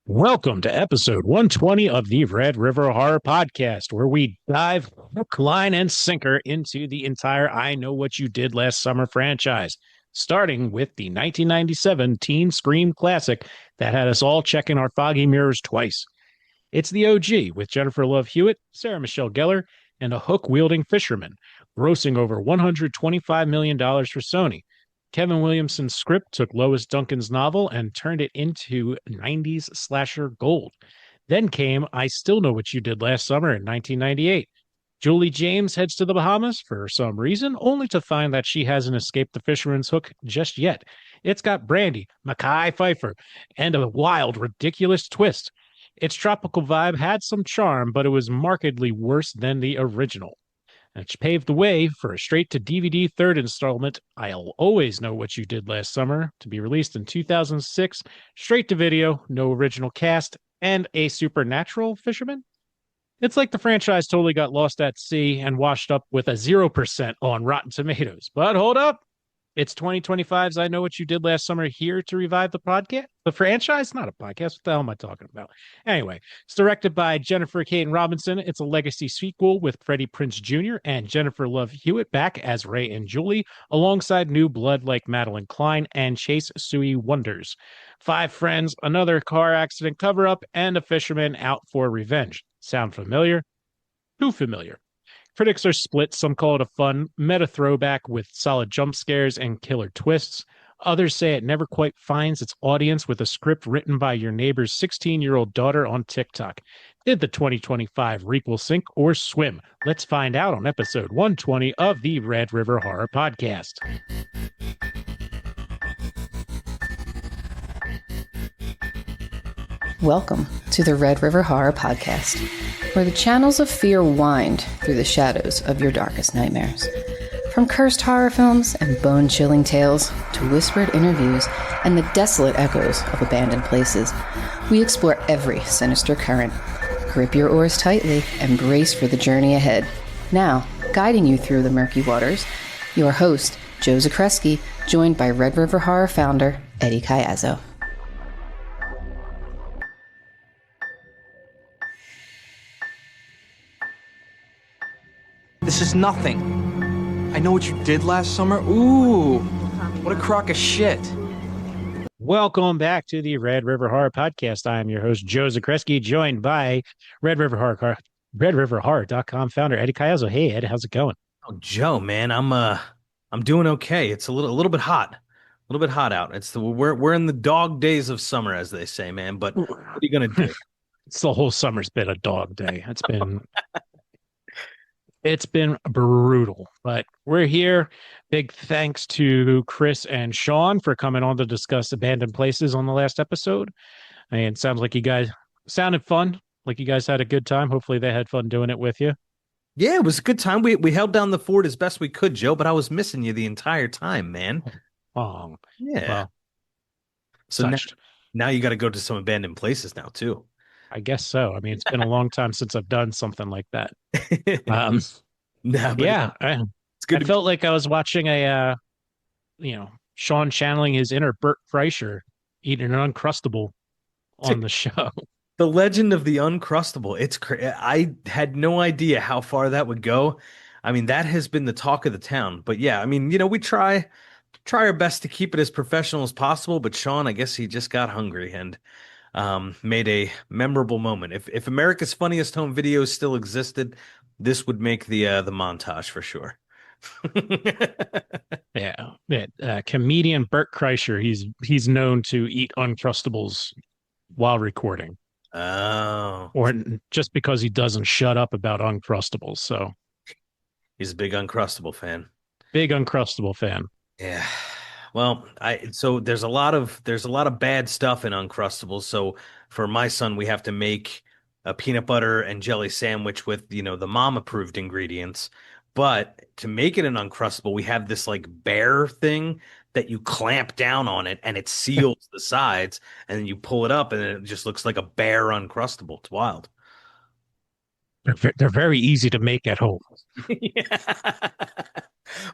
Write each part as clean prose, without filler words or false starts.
Welcome to episode 120 of the Red River Horror Podcast, where we dive hook, line, and sinker into the entire I Know What You Did Last Summer franchise, starting with the 1997 teen Scream classic that had us all checking our foggy mirrors twice. It's the OG with Jennifer Love Hewitt, Sarah Michelle Gellar, and a hook-wielding fisherman, grossing over $125 million for Sony. Kevin Williamson's script took Lois Duncan's novel and turned it into 90s slasher gold. Then came I Still Know What You Did Last Summer in 1998. Julie James heads to the Bahamas for some reason, only to find that she hasn't escaped the fisherman's hook just yet. It's got Brandy, Mackay Pfeiffer, and a wild, ridiculous twist. Its tropical vibe had some charm, but it was markedly worse than the original. Which paved the way for a straight to DVD third installment, I'll Always Know What You Did Last Summer, to be released in 2006, straight to video, no original cast, and a supernatural fisherman. It's like the franchise totally got lost at sea and washed up with a 0% on Rotten Tomatoes. But hold up. It's 2025's I Know What You Did Last Summer here to revive the podcast. The franchise, not a podcast. What the hell am I talking about? Anyway, it's directed by Jennifer Kaytin Robinson. It's a legacy sequel with Freddie Prinze Jr. and Jennifer Love Hewitt back as Ray and Julie, alongside new blood like Madeline Klein and Chase Sui Wonders. 5 friends, another car accident cover-up, and a fisherman out for revenge. Sound familiar? Too familiar. Critics are split. Some call it a fun meta throwback with solid jump scares and killer twists. Others say it never quite finds its audience with a script written by your neighbor's 16-year-old daughter on TikTok. Did the 2025 requel sink or swim? Let's find out on episode 120 of the Red River Horror Podcast. Welcome to the Red River Horror Podcast, where the channels of fear wind through the shadows of your darkest nightmares. From cursed horror films and bone-chilling tales to whispered interviews and the desolate echoes of abandoned places, we explore every sinister current. Grip your oars tightly and brace for the journey ahead. Now, guiding you through the murky waters, your host, Joe Zakrzewski, joined by Red River Horror founder, Eddie Caiazzo. This is nothing. I know what you did last summer. Ooh, what a crock of shit. Welcome back to the Red River Horror Podcast. I am your host, Joe Zakrzewski, joined by RedRiverHorror.com founder Eddie Caiazzo. Hey, Ed, how's it going? Oh, Joe, man, I'm doing okay. It's a little bit hot. A little bit hot out. We're in the dog days of summer, as they say, man. But what are you gonna do? It's the whole summer's been a dog day. It's been brutal, but we're here. Big thanks to Chris and Sean for coming on to discuss abandoned places on the last episode. I mean, it sounds like you guys sounded fun, like you guys had a good time. Hopefully they had fun doing it with you. Yeah, it was a good time. We held down the fort as best we could, Joe, but I was missing you the entire time, man. Oh, Yeah. well, So now you got to go to some abandoned places now, too. I guess so. I mean, it's been a long time since I've done something like that. But Yeah, it's good. I felt like I was watching Sean channeling his inner Bert Kreischer eating an Uncrustable on the show. The legend of the Uncrustable. I had no idea how far that would go. I mean, that has been the talk of the town. But yeah, I mean, we try our best to keep it as professional as possible. But Sean, I guess he just got hungry and made a memorable moment. If America's Funniest Home Videos still existed, this would make the montage for sure. Yeah. Comedian Bert Kreischer. He's known to eat Uncrustables while recording. Oh, Or just because he doesn't shut up about Uncrustables. So he's a big Uncrustable fan. Big Uncrustable fan. Yeah. Well, so there's a lot of bad stuff in Uncrustables. So for my son, we have to make a peanut butter and jelly sandwich with, the mom approved ingredients. But to make it an Uncrustable, we have this like bear thing that you clamp down on it and it seals the sides, and then you pull it up and it just looks like a bear Uncrustable. It's wild. They're very easy to make at home. Yeah.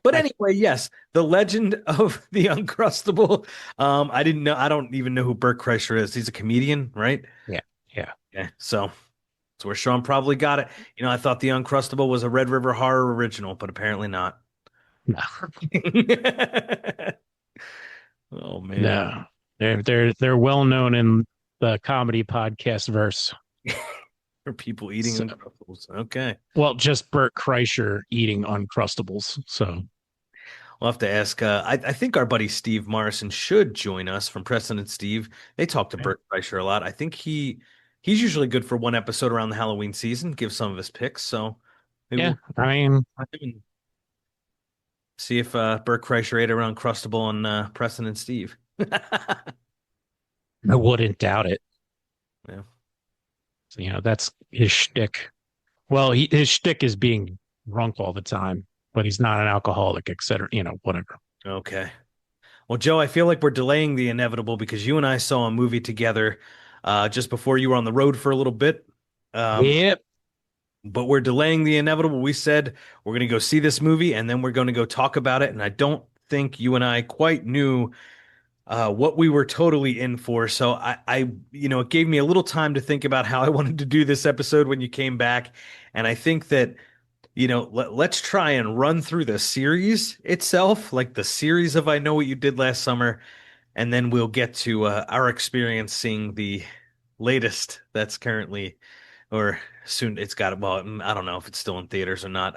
But I, anyway, yes, the legend of the Uncrustable. I didn't know. I don't even know who Bert Kreischer is. He's a comedian, right? yeah, yeah. Yeah. So that's where Sean probably got it. I thought the Uncrustable was a Red River Horror original, but apparently not. No, Oh man. no. They're well known in the comedy podcast verse. For people eating So, Uncrustables. Okay. well, just Bert Kreischer eating Uncrustables. So We'll have to ask. I think our buddy Steve Morrison should join us from Preston and Steve. They talk to yeah, Bert Kreischer a lot. I think he's usually good for one episode around the Halloween season, give some of his picks. So maybe yeah. we'll I mean, find him and see if Bert Kreischer ate around Crustable on Preston and Steve. I wouldn't doubt it. Yeah. So, that's his shtick. Well, his shtick is being drunk all the time, but he's not an alcoholic, etc. Whatever. Okay. Well, Joe, I feel like we're delaying the inevitable because you and I saw a movie together just before you were on the road for a little bit. Um, Yep. but we're delaying the inevitable. We said we're going to go see this movie and then we're going to go talk about it. And I don't think you and I quite knew what we were totally in for. So it gave me a little time to think about how I wanted to do this episode when you came back. And I think that, let's try and run through the series itself, like the series of I Know What You Did Last Summer. And then we'll get to our experience seeing the latest that's currently or soon it's got well, I don't know if it's still in theaters or not.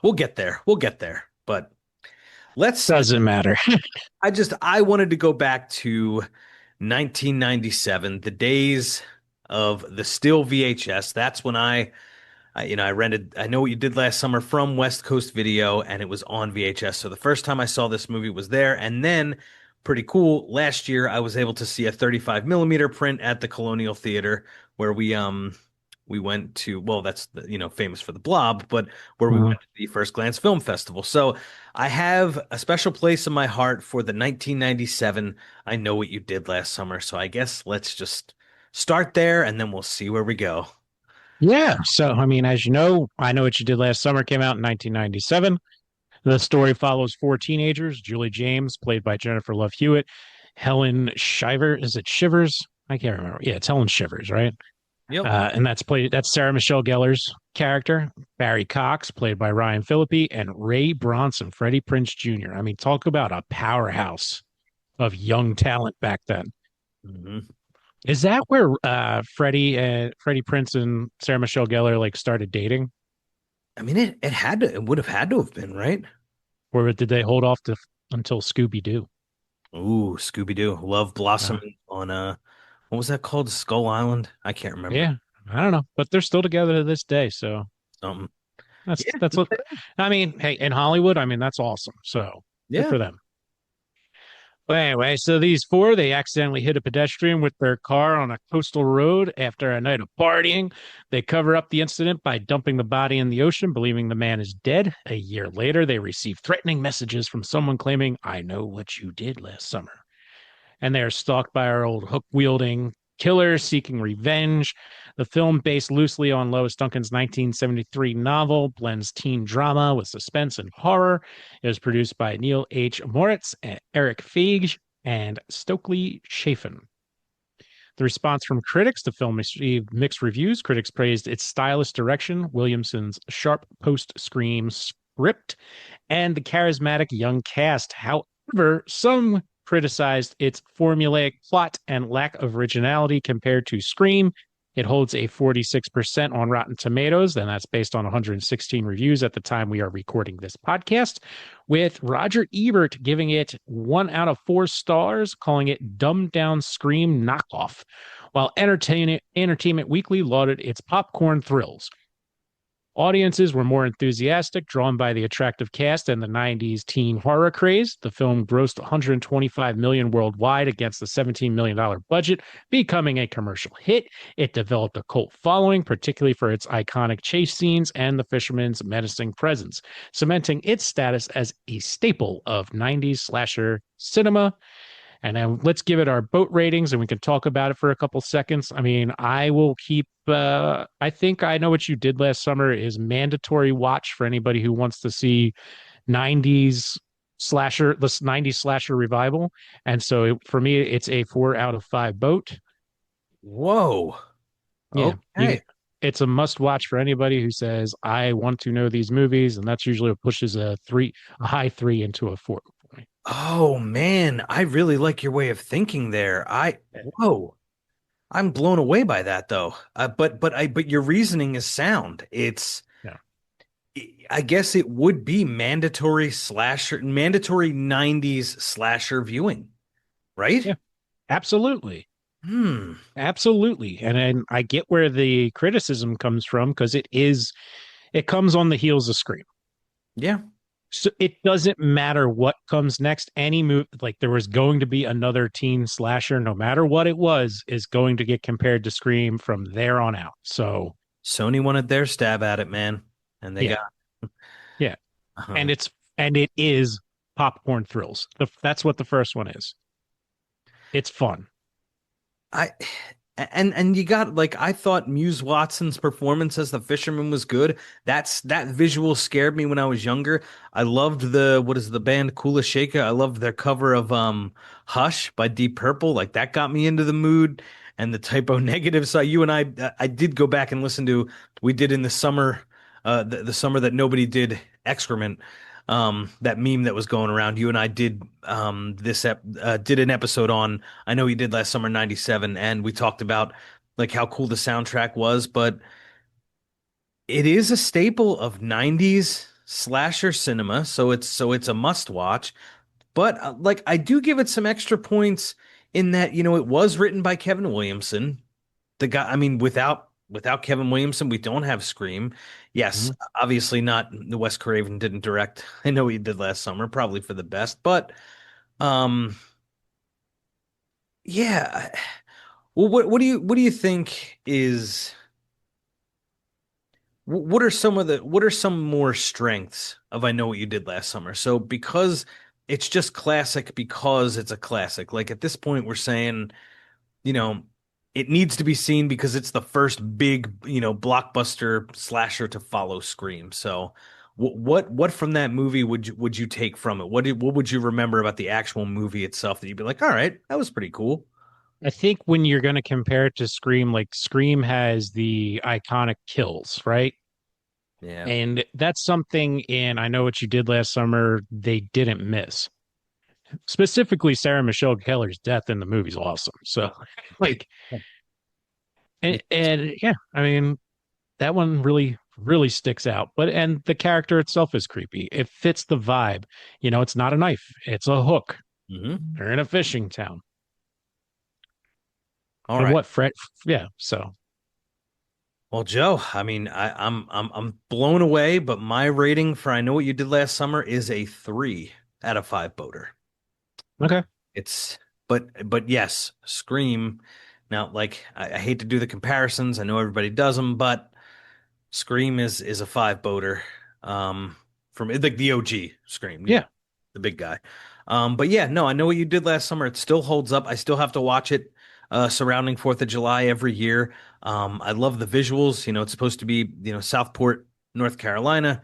We'll get there. We'll get there. But let's Doesn't matter. I wanted to go back to 1997, the days of the still VHS. That's when I rented I Know What You Did Last Summer from West Coast Video, and it was on VHS. So the first time I saw this movie was there, and then pretty cool. Last year I was able to see a 35 millimeter print at the Colonial Theater where we went to that's famous for the Blob, but where we Mhm. went to the First Glance Film Festival. So I have a special place in my heart for the 1997 I Know What You Did Last Summer. So I guess let's just start there, and then we'll see where we go. Yeah. So, I mean, as you know, I Know What You Did Last Summer came out in 1997. The story follows four teenagers: Julie James, played by Jennifer Love Hewitt; Helen Shiver, is it Shivers? I can't remember. Yeah, it's Helen Shivers, right? Yep. And that's Sarah Michelle Gellar's character; Barry Cox, played by Ryan Phillippe; and Ray Bronson, Freddie Prinze Jr. I mean, talk about a powerhouse of young talent back then. Mhm. Is that where Freddie Prinze and Sarah Michelle Gellar like started dating? I mean, it would have had to have been, right? Or did they hold off until Scooby Doo? Ooh, Scooby-Doo. Love blossoming on what was that called? Skull Island? I can't remember. Yeah, I don't know, but they're still together to this day. So Um, that's what yeah, I mean. Hey, in Hollywood, I mean that's awesome. So good yeah. for them. But anyway, so these four they accidentally hit a pedestrian with their car on a coastal road after a night of partying. They cover up the incident by dumping the body in the ocean, believing the man is dead. A year later, they receive threatening messages from someone claiming, "I know what you did last summer." And they are stalked by our old hook wielding killer seeking revenge. The film, based loosely on Lois Duncan's 1973 novel, blends teen drama with suspense and horror. It was produced by Neil H. Moritz, Eric Feige, and Stokely Chafin. The response from critics: the film received mixed reviews. Critics praised its stylish direction, Williamson's sharp post-scream script, and the charismatic young cast. However, some criticized its formulaic plot and lack of originality compared to Scream. It holds a 46% on Rotten Tomatoes, and that's based on 116 reviews at the time we are recording this podcast, with Roger Ebert giving it 1 out of 4 stars, calling it dumbed down Scream knockoff, while Entertainment Weekly lauded its popcorn thrills. Audiences were more enthusiastic, drawn by the attractive cast and the 90s teen horror craze. The film grossed $125 million worldwide against the $17 million budget, becoming a commercial hit. It developed a cult following, particularly for its iconic chase scenes and the fisherman's menacing presence, cementing its status as a staple of 90s slasher cinema. And then let's give it our boat ratings and we can talk about it for a couple seconds. I mean, I will keep, I think I Know What You Did Last Summer is mandatory watch for anybody who wants to see 90s this 90s slasher revival. And so for me, it's a 4 out of 5 boat. Whoa. Yeah. Okay. It's a must watch for anybody who says, I want to know these movies. And that's usually what pushes a high 3 into a 4 point. Oh man, I really like your way of thinking there. Whoa. I'm blown away by that though. But your reasoning is sound. Yeah. I guess it would be mandatory 90s slasher viewing, right? Yeah. Absolutely. Hmm. Absolutely. And I get where the criticism comes from because it comes on the heels of Scream. Yeah. So it doesn't matter what comes next. Any move, like there was going to be another teen slasher, no matter what it was, is going to get compared to Scream from there on out. So Sony wanted their stab at it, man, and they yeah, got yeah. uh-huh. And it is popcorn thrills. That's what the first one is. It's fun. I and you got like I thought Muse Watson's performance as the fisherman was good. That visual scared me when I was younger. I loved the what is the band Kula Shaker. I loved their cover of Hush by Deep Purple. Like that got me into the mood. And the Typo Negative. So you and I did go back and listen to we did in the summer the summer that nobody did excrement. That meme that was going around. You and I did did an episode on I Know You Did Last Summer '97, and we talked about like how cool the soundtrack was, but it is a staple of '90s slasher cinema, so it's a must watch. But like I do give it some extra points in that it was written by Kevin Williamson. The guy, I mean, without Kevin Williamson, we don't have Scream. Yes, Mhm. obviously not. The Wes Craven didn't direct. I know he did last summer, probably for the best, but um, yeah. Well, what do you think is what are some more strengths of I Know What You Did Last Summer? So because it's just classic because it's a classic. Like at this point, we're saying you know, it needs to be seen because it's the first big, blockbuster slasher to follow Scream. So, what from that movie would you take from it? What would you remember about the actual movie itself that you'd be like, all right, that was pretty cool. I think when you're going to compare it to Scream, like Scream has the iconic kills, right? Yeah. And that's something in I Know What You Did Last Summer they didn't miss. Specifically, Sarah Michelle Gellar's death in the movie is awesome. So, like, and yeah, I mean, that one really, really sticks out. And the character itself is creepy. It fits the vibe. It's not a knife, it's a hook. Hmm. They're in a fishing town. All And right. what Fred, yeah. So, Well, Joe, I mean, I'm blown away, but my rating for I Know What You Did Last Summer is a 3 out of 5 boater. okay. It's but yes, Scream. Now, like I hate to do the comparisons. I know everybody does them, but Scream is a 5 boater. From like the OG Scream, Yeah. the big guy. But yeah, no, I Know What You Did Last Summer. It still holds up. I still have to watch it surrounding 4th of July every year. I love the visuals. It's supposed to be, Southport, North Carolina.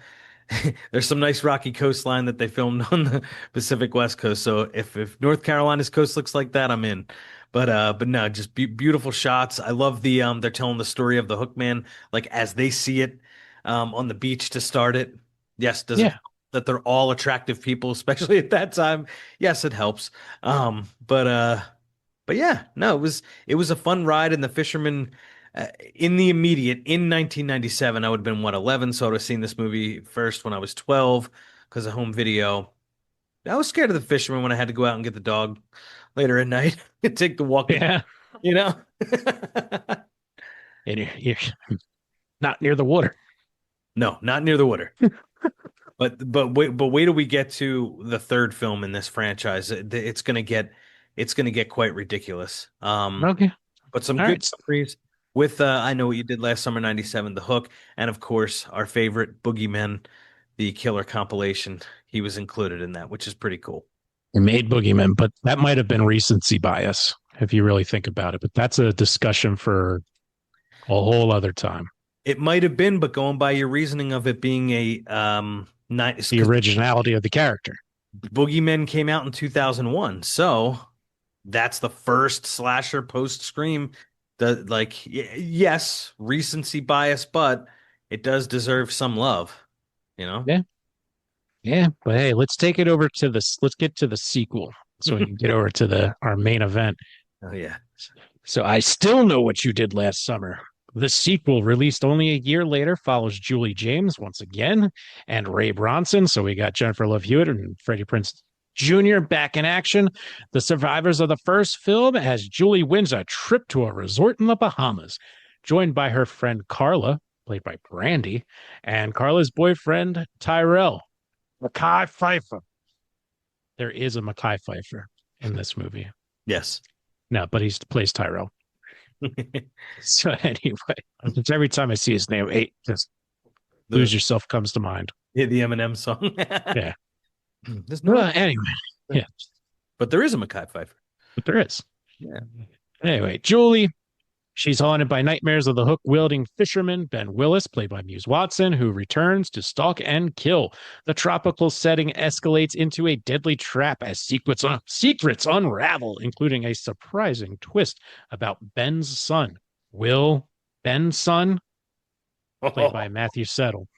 There's some nice rocky coastline that they filmed on the Pacific West Coast. So if North Carolina's coast looks like that, I'm in. But no, just beautiful shots. I love they're telling the story of the Hookman like as they see it on the beach to start it. Yes, does it Yeah. help that they're all attractive people, especially at that time? Yes, it helps. But yeah, no, it was a fun ride, and the fisherman in the immediate in 1997, I would have been what 11, so I would have seen this movie first when I was 12 because of home video. I was scared of the fisherman when I had to go out and get the dog later at night and take the walk with, Yeah. you know. And you're not near the water. No, not near the water. But wait till we get to the third film in this franchise. It's gonna get quite ridiculous. Okay. But some All good right. memories with I Know What You Did Last Summer '97, The Hook, and of course our favorite Boogeyman, the Killer compilation. He was included in that, which is pretty cool. made Boogeyman, but that might have been recency bias if you really think about it. But that's a discussion for a whole other time. It might have been, but going by your reasoning of it being a nice, The because originality of the character. Boogeyman came out in 2001, so that's the first slasher post Scream. Yes, recency bias, but it does deserve some love, you know? Yeah. Yeah. But hey, let's take it over to this. Let's get to the sequel so we can get over to our main event. Oh yeah. So I still know what you did last summer. The sequel, released only a year later, follows Julie James once again and Ray Bronson. So we got Jennifer Love Hewitt and Freddie Prinze Jr. back in action. The survivors of the first film as Julie wins a trip to a resort in the Bahamas, joined by her friend Carla, played by Brandy, and Carla's boyfriend Tyrell, Mekhi Phifer. There is a Mekhi Phifer in this movie. Yes. No, but he plays Tyrell. So anyway, every time I see his name, just Lose Yourself comes to mind. Yeah, the Eminem song. Yeah. There's no. Anyway, yeah. But there is a Mekhi Phifer. But there is. Yeah. Anyway, Julie, she's haunted by nightmares of the hook-wielding fisherman, Ben Willis, played by Muse Watson, who returns to stalk and kill. The tropical setting escalates into a deadly trap as secrets unravel, including a surprising twist about Ben's son. Will Ben's son, played by Matthew Settle.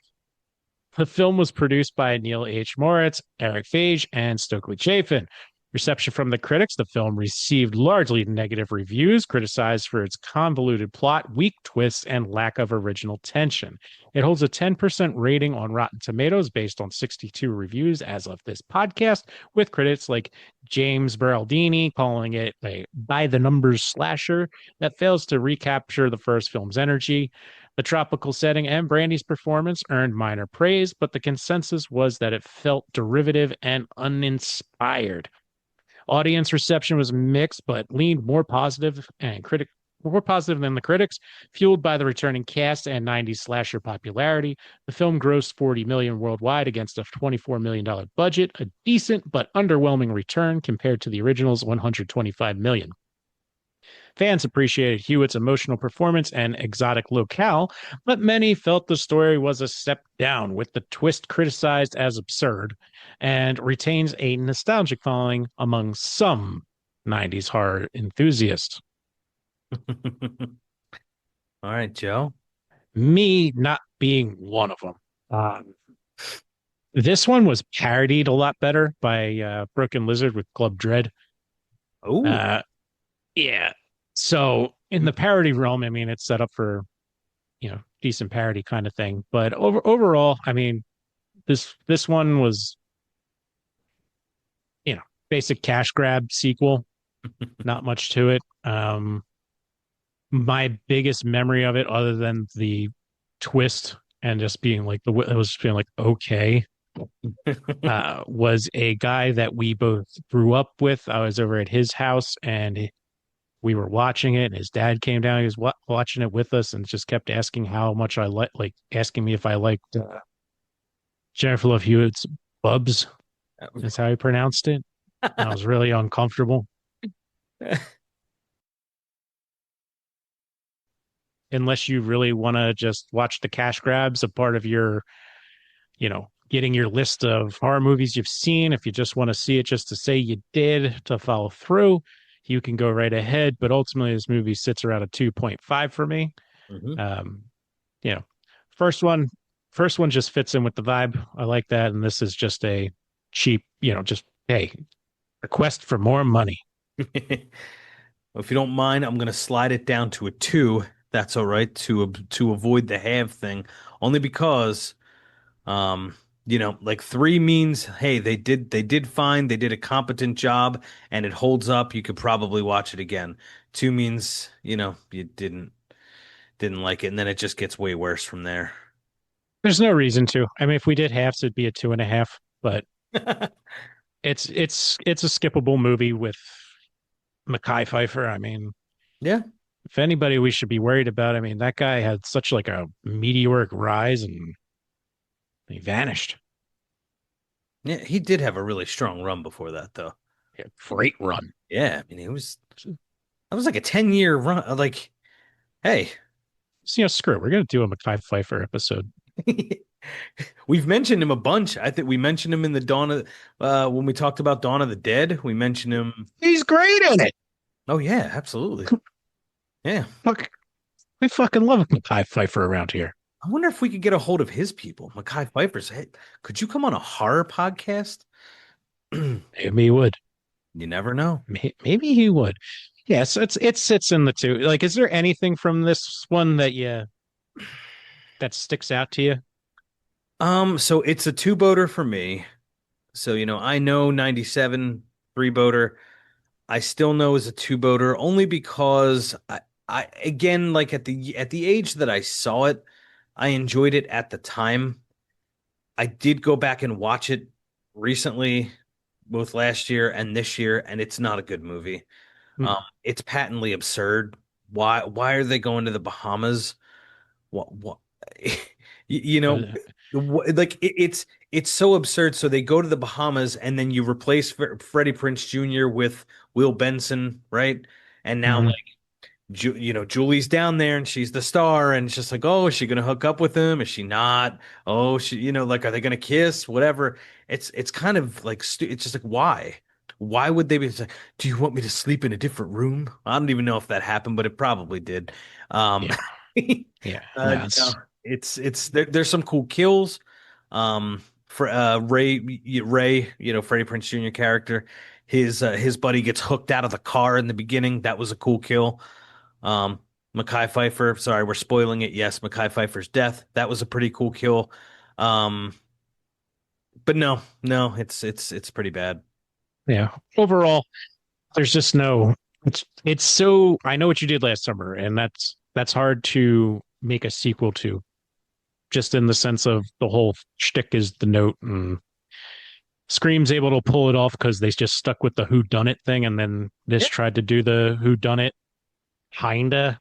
The film was produced by Neil H. Moritz, Eric Fage, and Stokely Chafin. Reception from the critics, the film received largely negative reviews, criticized for its convoluted plot, weak twists, and lack of original tension. It holds a 10% rating on Rotten Tomatoes based on 62 reviews as of this podcast, with critics like James Beraldini calling it a by-the-numbers slasher that fails to recapture the first film's energy. The tropical setting and Brandy's performance earned minor praise, but the consensus was that it felt derivative and uninspired. Audience reception was mixed, but leaned more positive than the critics, fueled by the returning cast and 90s slasher popularity. The film grossed $40 million worldwide against a $24 million budget, a decent but underwhelming return compared to the original's $125 million. Fans appreciated Hewitt's emotional performance and exotic locale, but many felt the story was a step down, with the twist criticized as absurd, and retains a nostalgic following among some 90s horror enthusiasts. All right, Joe. Me not being one of them. This one was parodied a lot better by Broken Lizard with Club Dread. Oh, yeah. So in the parody realm, I mean, it's set up for, decent parody kind of thing. But overall, I mean, this one was, basic cash grab sequel. Not much to it. My biggest memory of it, other than the twist and just being like it was feeling like okay, was a guy that we both grew up with. I was over at his house and we were watching it, and his dad came down. He was watching it with us and just kept asking how much I like asking me if I liked Jennifer Love Hewitt's Bubs. That's how he pronounced it. I was really uncomfortable. Unless you really want to just watch the cash grabs, a part of your, getting your list of horror movies you've seen. If you just want to see it just to say you did, to follow through, you can go right ahead. But ultimately, this movie sits around a 2.5 for me. Mm-hmm. First one just fits in with the vibe. I like that. And this is just a cheap, just, hey, request for more money. Well, if you don't mind, I'm going to slide it down to a 2. That's all right, to avoid the have thing, only because, like 3 means, hey, they did fine, they did a competent job, and it holds up. You could probably watch it again. 2 means, you didn't like it, and then it just gets way worse from there. There's no reason to. I mean, if we did halves, it'd be a 2.5. But it's a skippable movie with Mekhi Phifer. I mean, yeah. If anybody we should be worried about, I mean, that guy had such like a meteoric rise and he vanished. Yeah, he did have a really strong run before that, though. Great run. Yeah, I mean, that was like a 10-year run. Like, hey, So, screw it. We're gonna do a Mekhi Phifer episode. we've mentioned him a bunch. I think we mentioned him in the Dawn of when we talked about Dawn of the Dead. We mentioned him. He's great in it. Oh yeah, absolutely. Yeah. Fuck, we fucking love Mekhi Phifer around here. I wonder if we could get a hold of his people. Mekhi Phifer's, hey, could you come on a horror podcast? You Maybe he would. never know. Maybe he would. Yes, it sits in the two. Like, is there anything from this one that sticks out to you? So it's a two-boater for me. So, I know 97 three-boater. I still know as a two-boater only because I again, like at the age that I saw it, I enjoyed it at the time. I did go back and watch it recently, both last year and this year, and it's not a good movie. Mm. It's patently absurd. Why are they going to the Bahamas? What you know Uh, like it's so absurd. So they go to the Bahamas and then you replace Freddie Prince Jr. with Will Benson, right? And now mhm. Julie's down there and she's the star, and it's just like, oh, is she gonna hook up with him? Is she not? Oh, like, are they gonna kiss? Whatever. It's kind of like it's just like, why? Why would they be? It's like, do you want me to sleep in a different room? I don't even know if that happened, but it probably did. Um, Yeah, yeah. No, no, there's some cool kills. For Ray, Freddie Prinze Jr. character, his buddy gets hooked out of the car in the beginning. That was a cool kill. Um, Mekhi Phifer, sorry, we're spoiling it. Yes, Mekhi Phifer's death. That was a pretty cool kill. Um, but no, it's pretty bad. yeah. Overall, there's just no. It's so. I know what you did last summer, and that's hard to make a sequel to. Just in the sense of the whole shtick is the note, and Scream's able to pull it off because they just stuck with the who done it thing, and then this Yeah. tried to do the who done it kinda,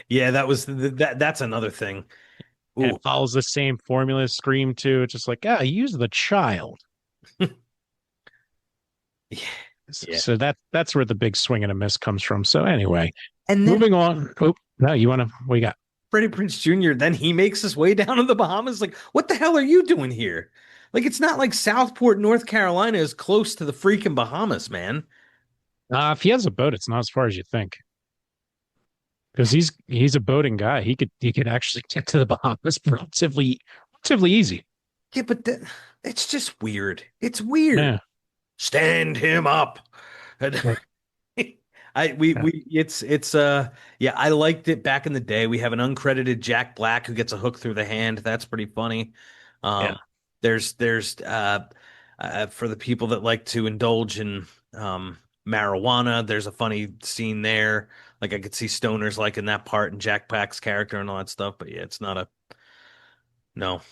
Yeah, that's another thing. and Ooh, it follows the same formula as Scream too. It's just like, use the child. yeah. So that's where the big swing and a miss comes from. So anyway, And then moving on. Oh no, you want to? What you got? Freddie Prinze Jr., then he makes his way down to the Bahamas. Like, what the hell are you doing here? Like, it's not like Southport, North Carolina is close to the freaking Bahamas, man. If he has a boat, it's not as far as you think. Because he's a boating guy. He could actually get to the Bahamas relatively easy. Yeah, but it's just weird. It's weird. Yeah. Stand him up. And Right. Yeah. yeah, I liked it back in the day. We have an uncredited Jack Black who gets a hook through the hand. That's pretty funny. Yeah. Um, there's for the people that like to indulge in marijuana, there's a funny scene there. Like, I could see stoners liking that part and Jack Black's character and all that stuff. But yeah, it's not a no,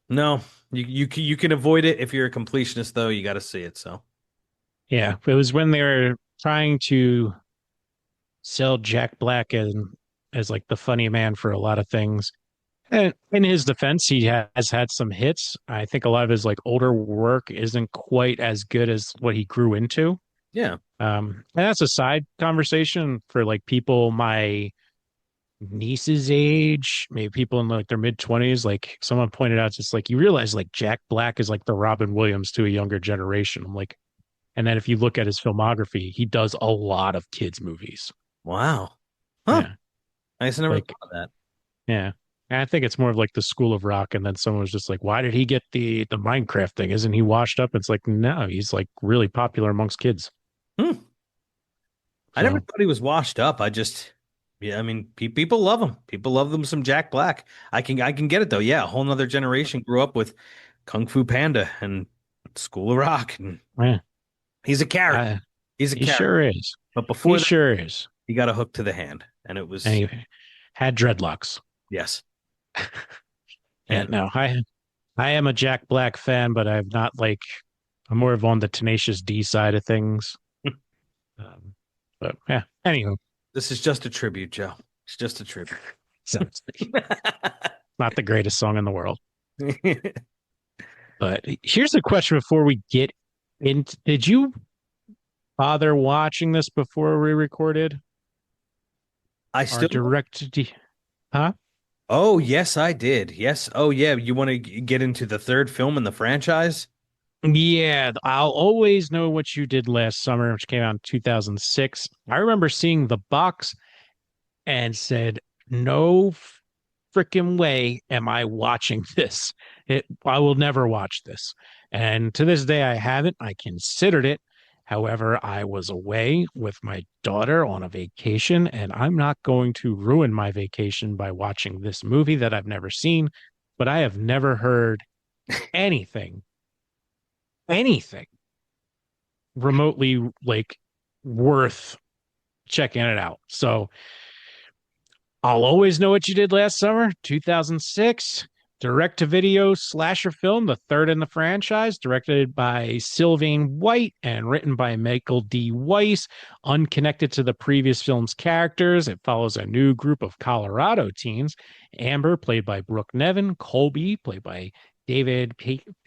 no. You can avoid it if you're a completionist, though. You got to see it. So Yeah. It was when they were trying to sell Jack Black as like the funny man for a lot of things. And in his defense, he has had some hits. I think a lot of his like older work isn't quite as good as what he grew into. yeah, And that's a side conversation for like people my niece's age, maybe people in like their mid 20s. Like someone pointed out, just like you realize like Jack Black is like the Robin Williams to a younger generation. I'm like, and then if you look at his filmography, he does a lot of kids movies. wow, huh? Yeah, I guess I never like thought of that. yeah. And I think it's more of like the School of Rock, and then someone was just like, "Why did he get the Minecraft thing? Isn't he washed up?" It's like, no, he's like really popular amongst kids. Hmm. I never So thought he was washed up. Yeah, I mean, people love him. People love them some Jack Black. I can get it though. Yeah, a whole nother generation grew up with Kung Fu Panda and School of Rock, and yeah, he's a character. I, He's a he character. sure is. But He before that, sure is. he got a hook to the hand, and it And was he had dreadlocks. yes. Yeah, And no, I am a Jack Black fan, but I'm not like I'm more of on the Tenacious D side of things. Um, but yeah, anywho, this is just a tribute, Joe. It's just a tribute. so it's not the greatest song in the world. But here's the question before we get And did you bother watching this before we recorded I our still direct? Huh? Oh, yes, I did. Yes. Oh, yeah. You want to get into the third film in the franchise? Yeah, I'll always know what you did last summer, which came out in 2006. I remember seeing the box and said, "No freaking way am I watching this. I will never watch this." And to this day, I haven't. I considered it. However, I was away with my daughter on a vacation, and I'm not going to ruin my vacation by watching this movie that I've never seen. But I have never heard anything, anything remotely like worth checking it out. So I'll always know what you did last summer, 2006, direct to video slasher film, the third in the franchise, directed by Sylvain White and written by Michael D. Weiss. Unconnected to the previous film's characters, it follows a new group of Colorado teens. Amber, played by Brooke Nevin, Colby, played by David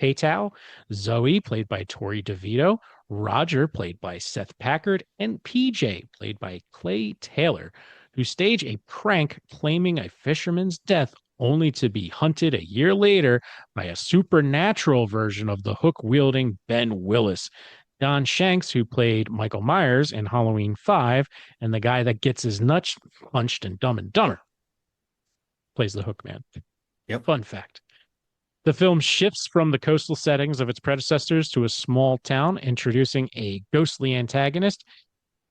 Patow, Zoe, played by Tori DeVito, Roger, played by Seth Packard, and PJ, played by Clay Taylor, who stage a prank claiming a fisherman's death only to be hunted a year later by a supernatural version of the hook wielding Ben Willis. Don Shanks, who played Michael Myers in Halloween 5, and the guy that gets his nuts punched in Dumb and Dumber, plays the hook man. Yep. Fun fact. The film shifts from the coastal settings of its predecessors to a small town, introducing a ghostly antagonist.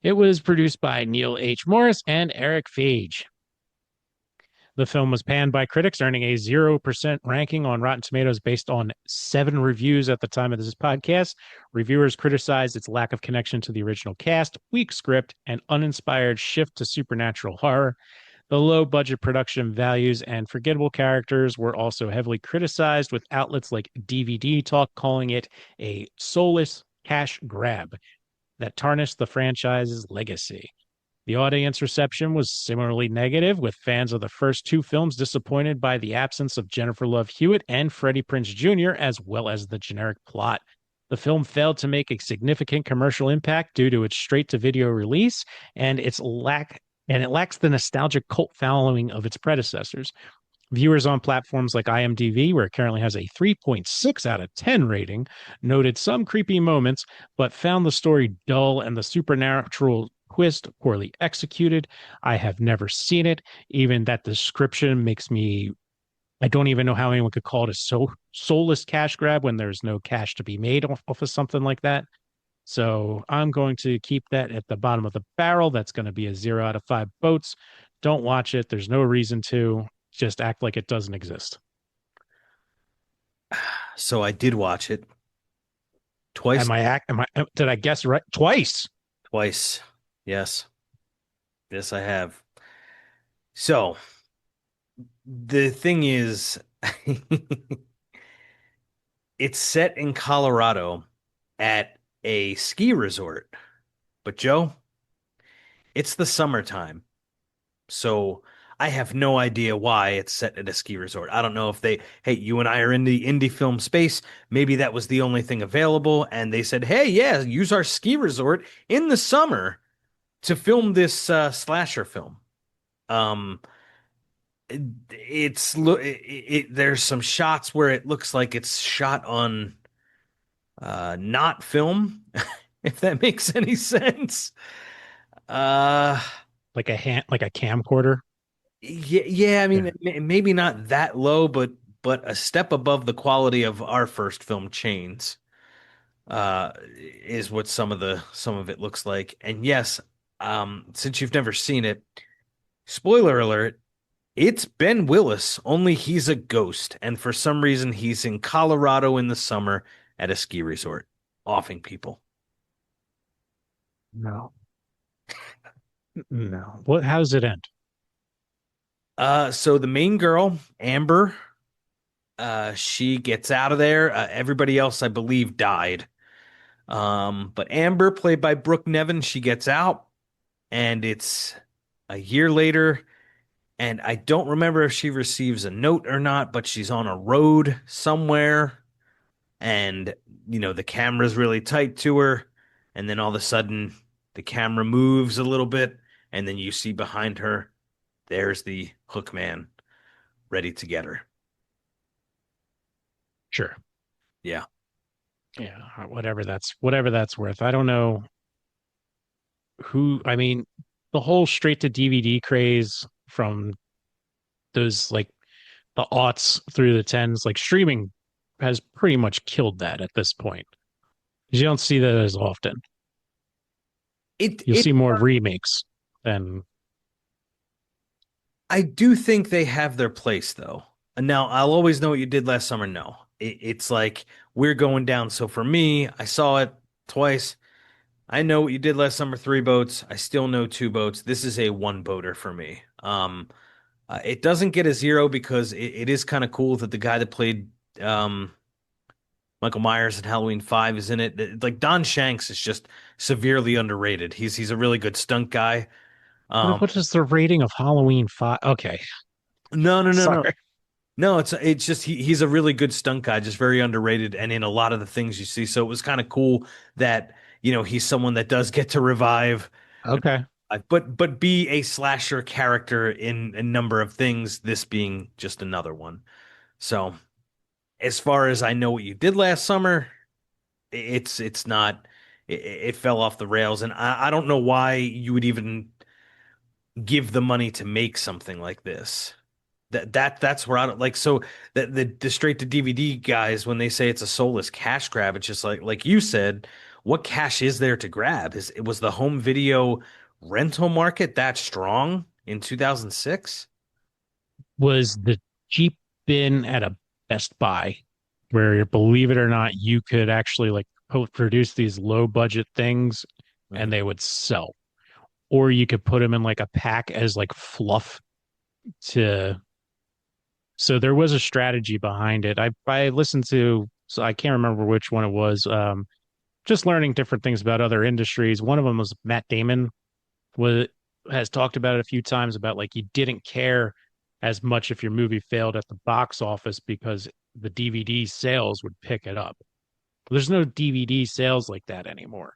It was produced by Neil H. Morris and Eric Fage. The film was panned by critics, earning a 0% ranking on Rotten Tomatoes based on 7 reviews at the time of this podcast. Reviewers criticized its lack of connection to the original cast, weak script, and uninspired shift to supernatural horror. The low budget production values and forgettable characters were also heavily criticized, with outlets like DVD Talk calling it a soulless cash grab that tarnished the franchise's legacy. The audience reception was similarly negative, with fans of the first 2 films disappointed by the absence of Jennifer Love Hewitt and Freddie Prinze Jr., as well as the generic plot. The film failed to make a significant commercial impact due to its straight-to-video release and it lacks the nostalgic cult following of its predecessors. Viewers on platforms like IMDb, where it currently has a 3.6 out of 10 rating, noted some creepy moments, but found the story dull and the supernatural twist poorly executed. I have never seen it. Even that description makes me, I don't even know how anyone could call it a soulless cash grab when there's no cash to be made off of something like that. So I'm going to keep that at the bottom of the barrel. That's going to be a 0 out of 5 votes. Don't watch it. There's no reason to. Just act like it doesn't exist. So I did watch it twice. Did I guess right? Twice. Twice. Yes. Yes, I have. So the thing is, it's set in Colorado at a ski resort. But Joe, it's the summertime. So I have no idea why it's set at a ski resort. I don't know if hey, you and I are in the indie film space. Maybe that was the only thing available. And they said, hey, yeah, use our ski resort in the summer to film this slasher film. Um, there's some shots where it looks like it's shot on not film, if that makes any sense. Like like a camcorder. Yeah, I mean, maybe not that low, but a step above the quality of our first film, Chains, is what some of it looks like. And yes, since you've never seen it, spoiler alert, it's Ben Willis, only he's a ghost, and for some reason he's in Colorado in the summer at a ski resort, offing people. No. No. What? How does it end? So the main girl, Amber, she gets out of there. Everybody else, I believe, died. But Amber, played by Brooke Nevin, she gets out, and it's a year later, and I don't remember if she receives a note or not, but she's on a road somewhere, and the camera's really tight to her, and then all of a sudden the camera moves a little bit, and then you see behind her, there's the hook man ready to get her. Sure. Yeah. Yeah, whatever that's worth. I don't know I mean, the whole straight to DVD craze from those like the aughts through the tens, like streaming has pretty much killed that at this point. You don't see that as often. It You'll it see more remakes than I do think they have their place though. Now, I'll always know what you did last summer. No. It's like we're going down. So for me, I saw it twice. I know what you did last summer, three boats. I still know two boats. This is a one boater for me. It doesn't get a zero because it is kind of cool that the guy that played um, Michael Myers in Halloween 5 is in it. Like Don Shanks is just severely underrated. He's a really good stunt guy. Um, what is the rating of Halloween 5? Okay, no, no, no, no. sorry. No, it's just he's a really good stunt guy, just very underrated and in a lot of the things you see. So it was kind of cool that, he's someone that does get to revive, Okay. but be a slasher character in a number of things, this being just another one. So as far as I know what you did last summer, it's not it fell off the rails, and I don't know why you would even give the money to make something like this. That's where I don't like. So the straight to DVD guys, when they say it's a soulless cash grab, it's just like you said, what cash is there to grab? It was the home video rental market that strong in 2006? Was the Jeep bin at a Best Buy where, believe it or not, you could actually like produce these low budget things Mhm. and they would sell, or you could put them in like a pack as like fluff to. So there was a strategy behind it. I listened to, so I can't remember which one it was. Just learning different things about other industries. One of them was Matt Damon was has talked about it a few times about like you didn't care as much if your movie failed at the box office because the DVD sales would pick it up. There's no DVD sales like that anymore.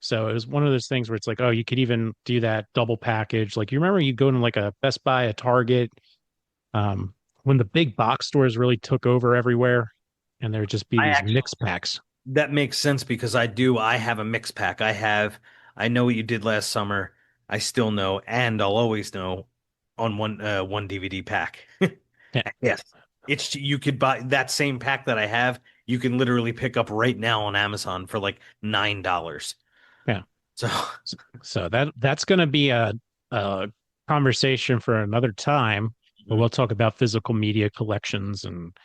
So it was one of those things where it's like, oh, you could even do that double package. Like you remember you go to like a Best Buy, a Target, um, when the big box stores really took over everywhere, and there'd just be I these actually mix packs. That makes sense because I have a mix pack. I know what you did last summer. I still know, and I'll always know on one DVD pack. Yeah, Yes. It's you could buy that same pack that I have, you can literally pick up right now on Amazon for like $9. yeah. So So that's going to be a conversation for another time, but we'll talk about physical media collections and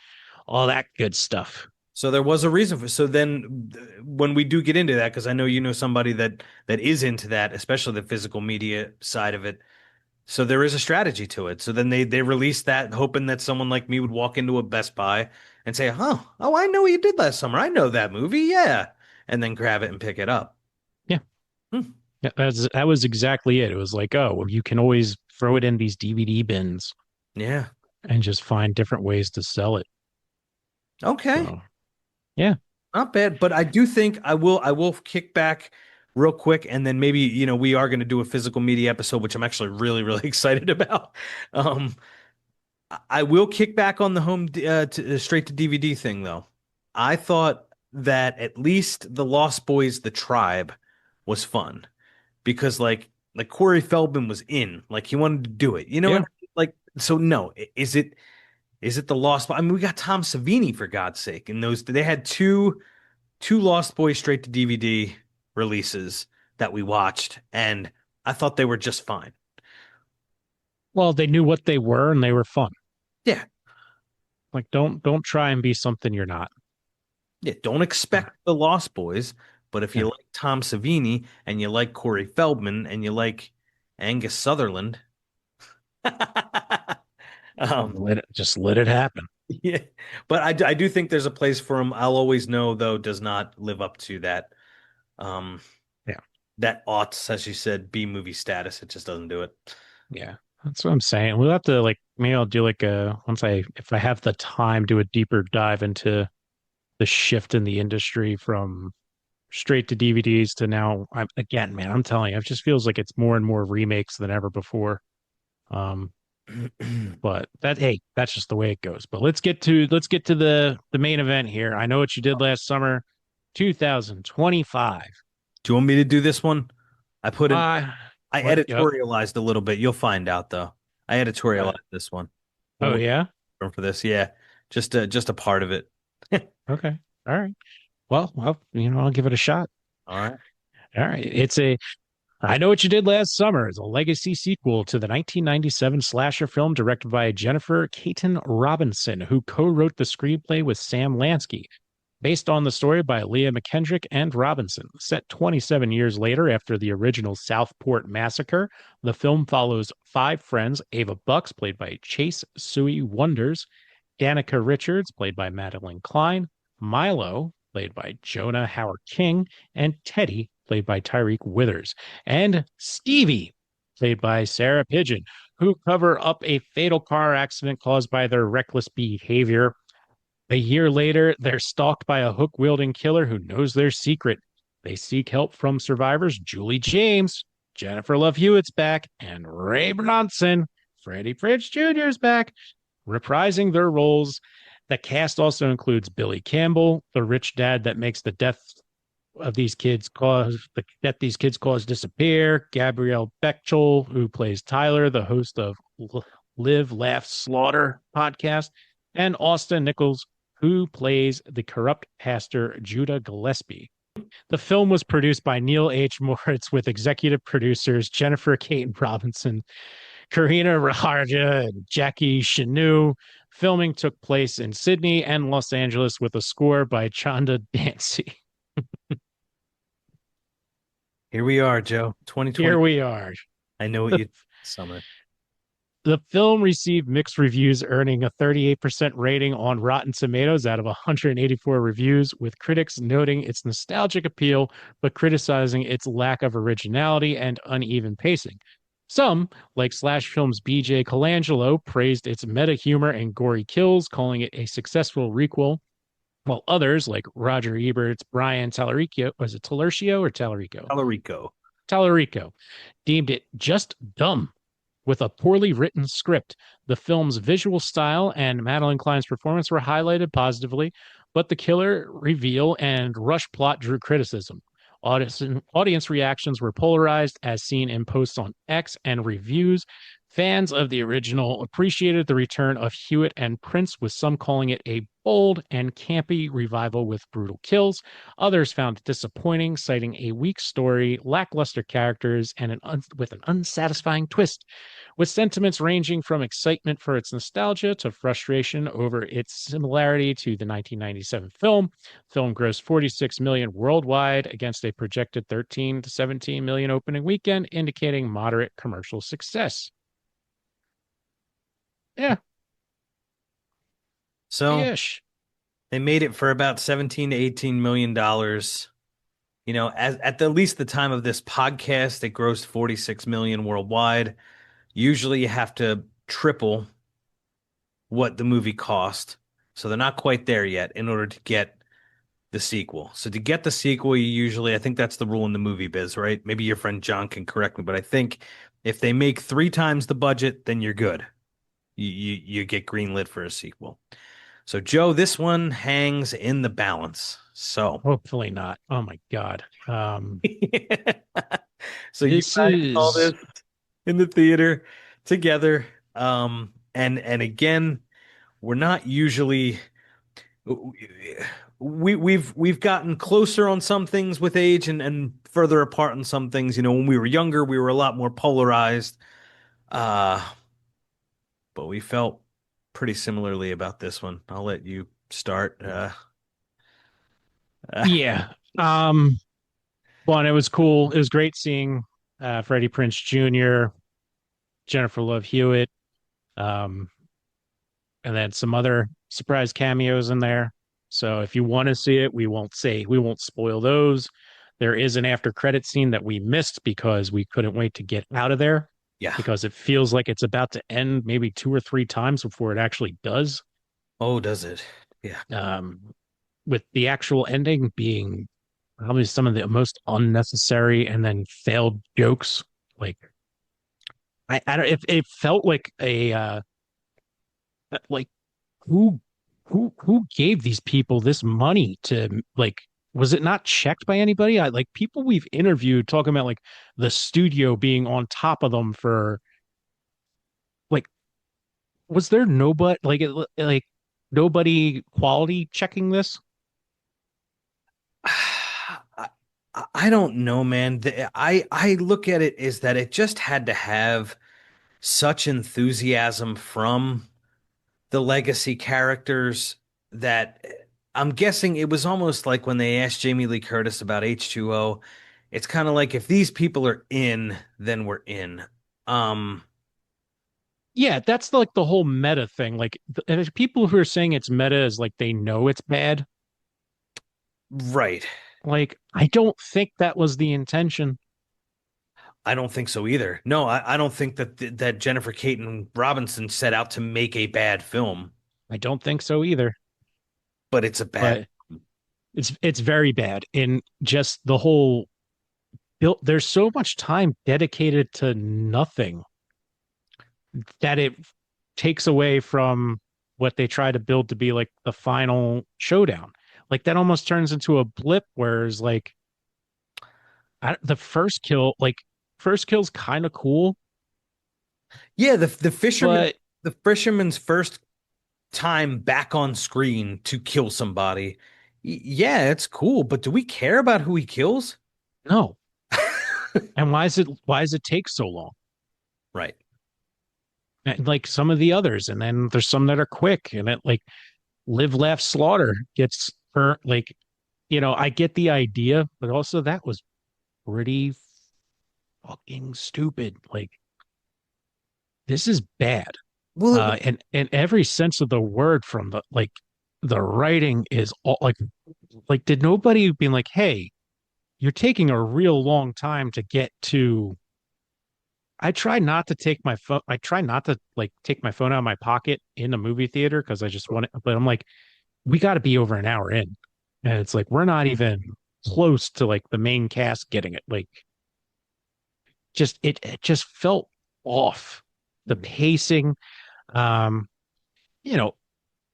all that good stuff. so there was a reason for so then when we do get into that, because I know you know somebody that is into that, especially the physical media side of it. So there is a strategy to it. So then they released that, hoping that someone like me would walk into a Best Buy and say, oh, I know what you did last summer. I know that movie, yeah," and then grab it and pick it up. Yeah. Hmm. Yeah, that was exactly it. It was like, oh, well, you can always throw it in these DVD bins Yeah. and just find different ways to sell it. Okay. So, yeah. Not bad, but I do think I will kick back real quick, and then maybe we are going to do a physical media episode, which I'm actually really really excited about. Um, I will kick back on the straight to DVD thing though. I thought that at least the Lost Boys, the Tribe, was fun because like Corey Feldman was in, like he wanted to do it, Yeah. and like so no, is it the Lost? I mean, we got Tom Savini for God's sake, and those they had two Lost Boys straight to DVD releases that we watched, and I thought they were just fine. Well, they knew what they were and they were fun. Yeah, Like don't try and be something you're not. yeah. Don't expect the Lost Boys, but if you Yeah. like Tom Savini and you like Corey Feldman and you like Angus Sutherland, um, Just let it happen. yeah. But I do think there's a place for him. I'll always know though does not live up to that. Um, Yeah. that aughts, as you said, B movie status. It just doesn't do it. Yeah. That's what I'm saying. We'll have to like maybe I'll do like a once I if I have the time do a deeper dive into the shift in the industry from straight to DVDs to now. Again, man, I'm telling you, it just feels like it's more and more remakes than ever before. Um, but that hey, that's just the way it goes. But let's get to the main event here. I know what you did last summer, 2025. Do you want me to do this one? I put in, Uh I what? Yep. editorialized a little bit. You'll find out though. I Uh, editorialized this one. oh We'll yeah. for this. Yeah. Just a part of it. Okay. All right. Well, I'll give it a shot. All right. All right. I Know What You Did Last Summer is a legacy sequel to the 1997 slasher film directed by Jennifer Caton Robinson, who co-wrote the screenplay with Sam Lansky. Based on the story by Leah McKendrick and Robinson. Set 27 years later after the original Southport massacre, the film follows five friends: Ava Bucks, played by Chase Sui Wonders, Danica Richards, played by Madeline Klein, Milo, played by Jonah Howard King, and Teddy, played by Tyreek Withers, and Stevie, played by Sarah Pigeon, who cover up a fatal car accident caused by their reckless behavior. A year later, they're stalked by a hook wielding killer who knows their secret. They seek help from survivors Julie James, Jennifer Love Hewitt's back, and Ray Bronson. Freddie Prinze Jr.'s back, reprising their roles. The cast also includes Billy Campbell, the rich dad that makes the death of these kids cause disappear. Gabrielle Bechtel, who plays Tyler, the host of Live, Laugh, Slaughter podcast, and Austin Nichols, who plays the corrupt pastor Judah Gillespie. The film was produced by Neil H. Moritz with executive producers Jennifer Caton Robinson, Karina Raharja, and Jackie Chanu. Filming took place in Sydney and Los Angeles with a score by Chanda Dancy. Here we are, Joe. 2020. Here we are. I know what you summer. The film received mixed reviews, earning a 38% rating on Rotten Tomatoes out of 184 reviews, with critics noting its nostalgic appeal, but criticizing its lack of originality and uneven pacing. Some, like Slash Film's BJ Colangelo, praised its meta humor and gory kills, calling it a successful requel, while others, like Roger Ebert's Brian Tallarico, was it Talercio or Tallarico? Tallarico. Tallarico, deemed it just dumb with a poorly written script. The film's visual style and Madeline Klein's performance were highlighted positively, but the killer reveal and rush plot drew criticism. Audience reactions were polarized, as seen in posts on X and reviews. Fans of the original appreciated the return of Hewitt and Prince, with some calling it a bold and campy revival with brutal kills. Others found it disappointing, citing a weak story, lackluster characters, and with an unsatisfying twist, with sentiments ranging from excitement for its nostalgia to frustration over its similarity to the 1997 film. Film grossed 46 million worldwide against a projected 13 to 17 million opening weekend, indicating moderate commercial success. Yeah, So ish. they made it for about 17 to 18 million dollars. As at the least the time of this podcast, it grossed 46 million worldwide. Usually you have to triple what the movie cost. So they're not quite there yet in order to get the sequel. So to get the sequel, you usually, I think that's the rule in the movie biz, right? Maybe your friend John can correct me, but I think if they make 3 times the budget, then you're good. You get greenlit for a sequel. So Joe, this one hangs in the balance. So Hopefully not. Oh my God. so you This guys saw is this in the theater together. And again, we're not usually we've gotten closer on some things with age and further apart on some things. When we were younger, we were a lot more polarized. But we felt pretty similarly about this one. I'll let you start. yeah. Well, it was cool. It was great seeing Freddie Prinze Jr., Jennifer Love Hewitt, um, and then some other surprise cameos in there. So if you want to see it, we won't spoil those. There is an after credit scene that we missed because we couldn't wait to get out of there, Yeah. because it feels like it's about to end maybe 2 or 3 times before it actually does. Oh, does it? Yeah. with the actual ending being probably some of the most unnecessary and then failed jokes. Like I don't, it felt like a like who who gave these people this money to like, was it not checked by anybody? I like people we've interviewed talking about like the studio being on top of them for like, was there nobody like nobody quality checking this? I, I don't know, man. I look at it as that it just had to have such enthusiasm from the legacy characters that I'm guessing it was almost like when they asked Jamie Lee Curtis about H2O. It's kind of like if these people are in, then we're in. Um, Yeah, that's like the whole meta thing. Like people who are saying it's meta is like they know it's bad. right. Like I don't think that was the intention. I don't think so either. No, I don't think that Jennifer Caton Robinson set out to make a bad film, I don't think so either. but it's a bad. But it's very bad in just the whole built. There's so much time dedicated to nothing that it takes away from what they try to build to be like the final showdown. Like that almost turns into a blip, whereas like the first kill, like first kill's kind of cool, Yeah, but the fisherman's first time back on screen to kill somebody. Yeah, it's cool, but do we care about who he kills? no. And why does it take so long? Right. And like some of the others, and then there's some that are quick, and it like live, laugh, slaughter gets hurt. Like, I get the idea, but also that was pretty fucking stupid. Like, this is bad. Well, And in every sense of the word, from the writing is all like did nobody being like, hey, you're taking a real long time to get to. I try not to take my phone. I try not to like take my phone out of my pocket in a movie theater because I just want it. But I'm like, we got to be over an hour in, and it's like we're not even close to like the main cast getting it. Like, it just felt off. The pacing, um, you know,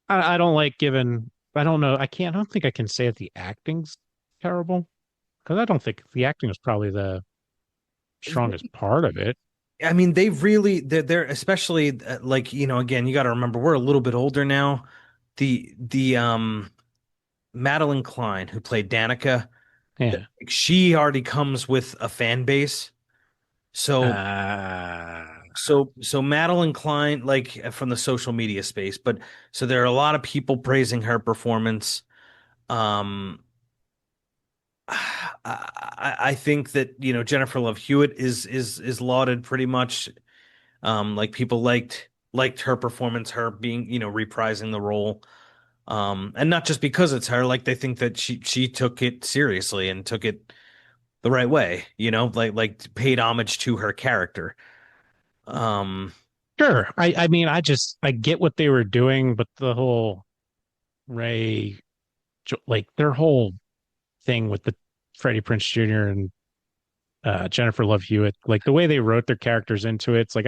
I don't like giving. I don't know. I can't. I don't think I can say that the acting's terrible because I don't think the acting is probably the strongest part of it. I mean, they're especially like, again, you got to remember we're a little bit older now. The Madeline Klein who played Danica, Yeah. she already comes with a fan base. So Uh, so Madeline Klein, like from the social media space, but so there are a lot of people praising her performance. Um, I think that Jennifer Love Hewitt is lauded pretty much. Like people liked her performance, her being reprising the role. And not just because it's her, like they think that she took it seriously and took it the right way, like paid homage to her character. Um, sure. I mean, I get what they were doing, but the whole Ray, like their whole thing with the Freddie Prince Jr. and Jennifer Love Hewitt, like the way they wrote their characters into it, it's like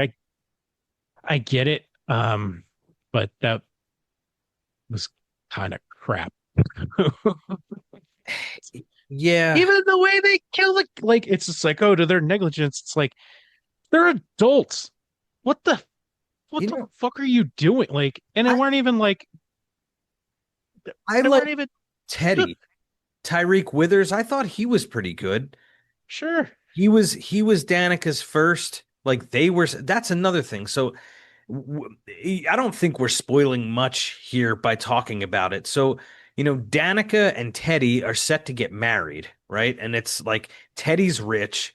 I get it, but that was kind of crap. yeah, Even the way they kill like it's just like, oh, to their negligence, it's like they're adults. What the you what the know, fuck are you doing? Like, and they I weren't even like I they like weren't even Teddy, Tyreek Withers. I thought he was pretty good. sure. He was Danica's first. Like they were. That's another thing. So I don't think we're spoiling much here by talking about it. So, Danica and Teddy are set to get married, right? And it's like Teddy's rich.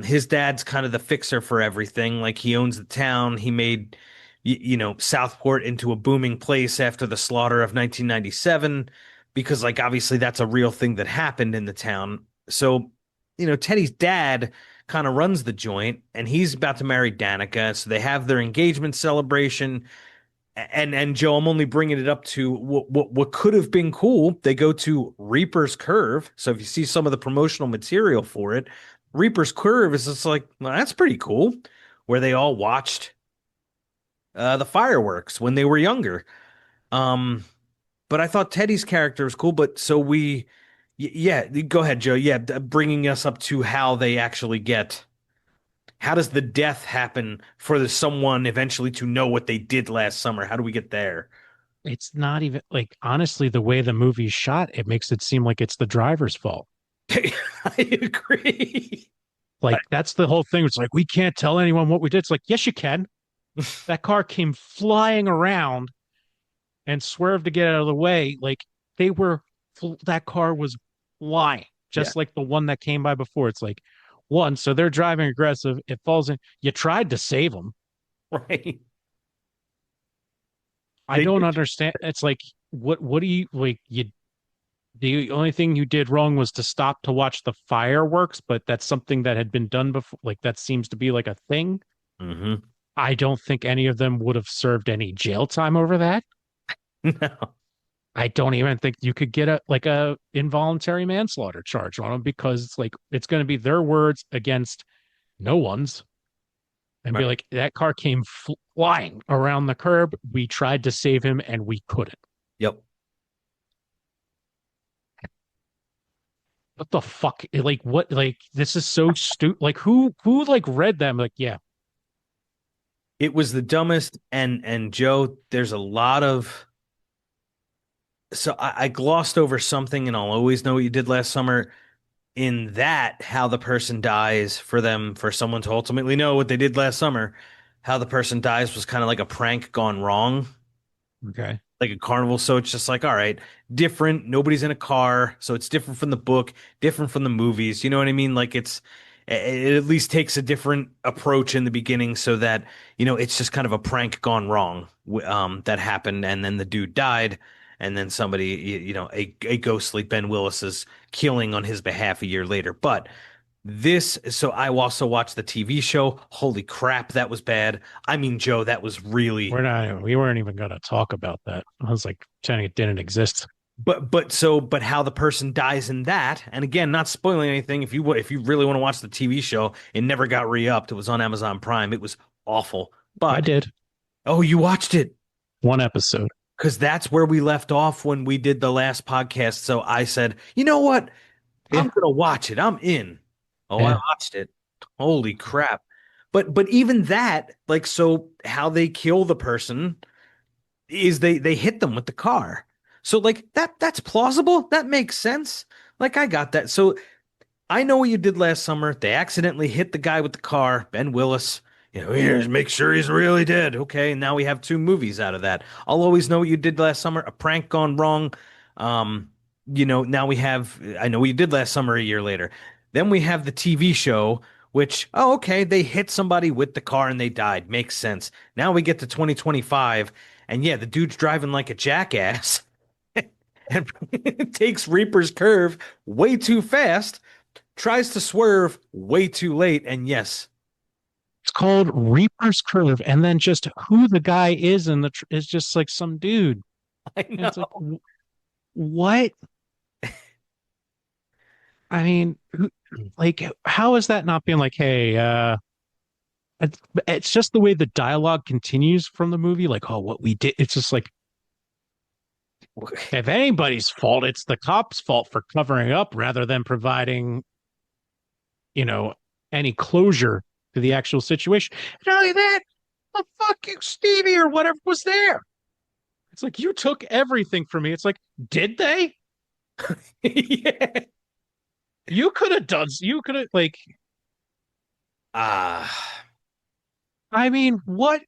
His dad's kind of the fixer for everything. Like he owns the town. He made, Southport into a booming place after the slaughter of 1997, because like obviously that's a real thing that happened in the town. So, Teddy's dad kind of runs the joint and he's about to marry Danica. So they have their engagement celebration. And Joe, I'm only bringing it up to what could have been cool. They go to Reaper's Curve. So if you see some of the promotional material for it, Reaper's Curve is just like, well, that's pretty cool, where they all watched the fireworks when they were younger. Um, but I thought Teddy's character was cool. But so yeah, go ahead, Joe. Yeah, bringing us up to how they actually get. How does the death happen for someone eventually to know what they did last summer? How do we get there? It's not even like honestly, the way the movie's shot, it makes it seem like it's the driver's fault. I agree. Like that's the whole thing. It's like we can't tell anyone what we did. It's like, yes, you can. That car came flying around and swerved to get out of the way. Like they were, that car was flying, Yeah, just like the one that came by before. It's like one, so they're driving aggressive. It falls in. You tried to save them. right. I They don't did. understand. It's like, what do you like? You the only thing you did wrong was to stop to watch the fireworks, but that's something that had been done before. Like that seems to be like a thing. Hmm. I don't think any of them would have served any jail time over that. No. I don't even think you could get a involuntary manslaughter charge on them because it's like it's going to be their words against no one's and be Right. like that car came flying around the curb. We tried to save him and we couldn't. Yep. What the fuck? Like what? Like this is so stupid. Like who like read them? Like yeah, It was the dumbest. And Joe, there's a lot of. So I glossed over something, and I'll always know what you did last summer. In that, how the person dies for someone to ultimately know what they did last summer, how the person dies was kind of like a prank gone wrong. okay. Like a carnival. So it's just like, all right, different. Nobody's in a car. So it's different from the book, different from the movies. You know what I mean? Like it at least takes a different approach in the beginning so that, it's just kind of a prank gone wrong, that happened. And then the dude died. And then somebody, a ghostly Ben Willis is killing on his behalf a year later. But so I also watched the TV show. Holy crap, that was bad. I mean, Joe, that was really. We weren't even going to talk about that. I was like pretending it didn't exist. But how the person dies in that, and again, not spoiling anything. If you really want to watch the TV show, it never got re-upped. It was on Amazon Prime. It was awful. I But did oh, you watched it one episode. because that's where we left off when we did the last podcast. So I said, you know what? I'm Yeah, gonna watch it. I'm in. Oh, I yeah. watched it. Holy crap. But even that, like, so how they kill the person is they hit them with the car. So like that's plausible. That makes sense. Like I got that. So I know what you did last summer. They accidentally hit the guy with the car, Ben Willis. Here's make sure he's really dead. Okay, now we have two movies out of that. I'll always know what you did last summer. A prank gone wrong. Um, now I know what you did last summer a year later. Then we have the TV show, which, oh, okay, they hit somebody with the car and they died. Makes sense. Now we get to 2025, and yeah, the dude's driving like a jackass and takes Reaper's Curve way too fast, tries to swerve way too late, and yes, It's called Reaper's Curve, and then just who the guy is in is just like some dude, I and it's like know. what? I mean, like how is that not being like, hey, it's just the way the dialogue continues from the movie, like, oh, what we did. It's just like if anybody's fault, it's the cops' fault for covering up rather than providing, you know, any closure to the actual situation. Not only that, the fucking Stevie or whatever was there. It's like you took everything from me. It's like, did they? Yeah. You could have done. You could have like. Ah, I mean, what?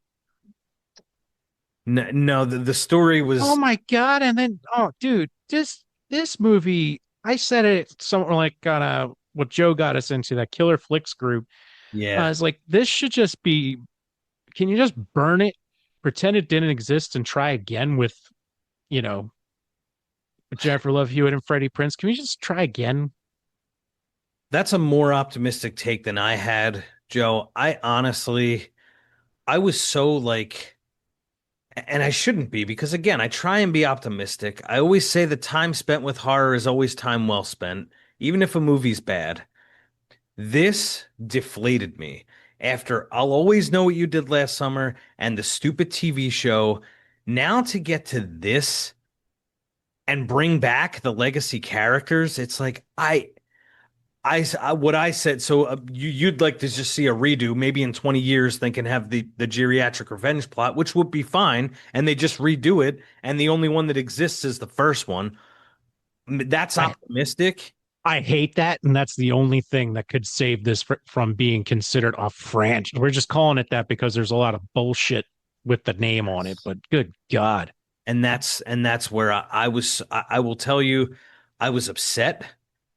no, the story Oh was, my god! And then, oh, dude, this movie. I said it somewhere like on a what Joe got us into that Killer Flicks group. I yeah, was like, this should just be. Can you just burn it, pretend it didn't exist, and try again with, you know, Jennifer Love Hewitt and Freddie Prinze? Can we just try again? that's a more optimistic take than I had, Joe. I was so like, And I shouldn't be because again, I try and be optimistic. I always say the time spent with horror is always time well spent, even if a movie's bad. This deflated me after I'll always know what you did last summer and the stupid TV show. Now to get to this and bring back the legacy characters, it's like what I said. So you'd like to just see a redo, maybe in 20 years, they can have the geriatric revenge plot, which would be fine, and they just redo it, and the only one that exists is the first one. That's I optimistic. I hate that, and that's the only thing that could save this from being considered a franchise. We're just calling it that because there's a lot of bullshit with the name on it, Yes. but good God. And that's where I was. I will tell you, I was upset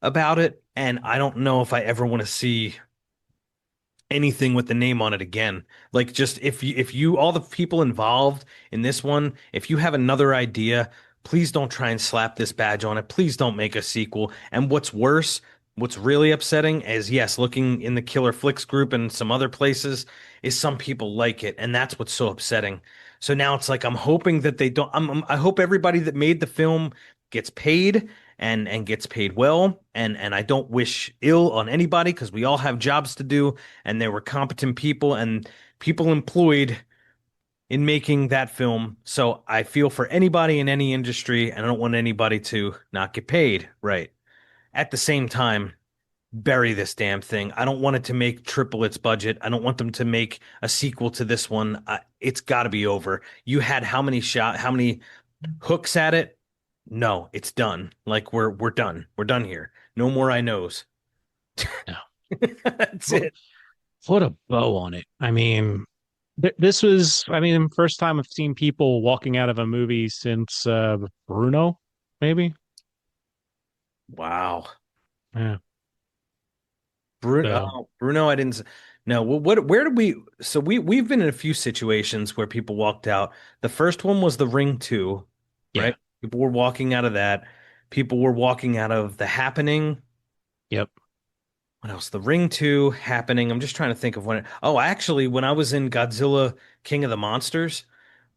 about it, and I don't know if I ever want to see anything with the name on it again. Like just if you all the people involved in this one, if you have another idea, please don't try and slap this badge on it. Please don't make a sequel. And what's worse, what's really upsetting is yes, looking in the Killer Flicks group and some other places, is some people like it, and that's what's so upsetting. So now it's like I'm hoping that they don't. I hope everybody that made the film gets paid and gets paid well. And I don't wish ill on anybody because we all have jobs to do, and there were competent people and people employed in making that film. So I feel for anybody in any industry, and I don't want anybody to not get paid. Right. At the same time, bury this damn thing. I don't want it to make triple its budget. I don't want them to make a sequel to this one. It's got to be over. You had how many hooks at it? No, it's done. Like we're done. We're done here. No more I knows. No. That's it. Put a bow on it. I mean, this was, I mean, first time I've seen people walking out of a movie since Bruno, maybe. Wow. Yeah. Bruno, So, Bruno, I didn't. No, where did we? So we've been in a few situations where people walked out. The first one was the Ring 2, yeah. right? People were walking out of that. People were walking out of The Happening. Yep. What else? The Ring 2 Happening. I'm just trying to think of when. Oh, actually, when I was in Godzilla King of the Monsters,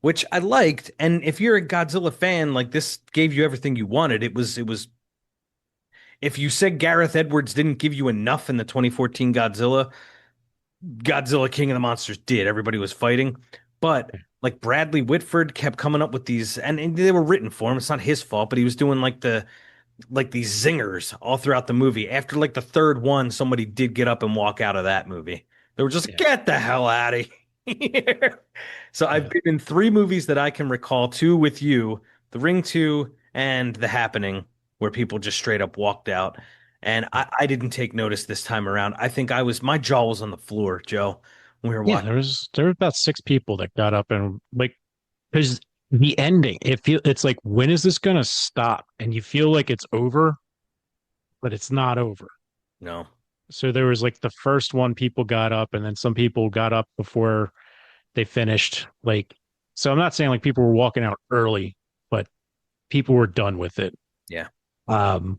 which I liked, and if you're a Godzilla fan, like this gave you everything you wanted. It was if you said Gareth Edwards didn't give you enough in the 2014 Godzilla King of the Monsters did. Everybody was fighting. But like Bradley Whitford kept coming up with these, and they were written for him. It's not his fault, but he was doing like these zingers all throughout the movie. After like the third one, somebody did get up and walk out of that movie. They were just like, Yeah. get the hell out of here. So I've Yeah. been in three movies that I can recall, two with you, The Ring 2 and The Happening, where people just straight up walked out. And I didn't take notice this time around. I think my jaw was on the floor, Joe, when we were Yeah. watching. There were about six people that got up and like, because the ending, it's like, when is this going to stop? And you feel like it's over, but it's not over. No. So there was like the first one, people got up, and then some people got up before they finished. Like, so I'm not saying like people were walking out early, but people were done with it. Yeah. Um,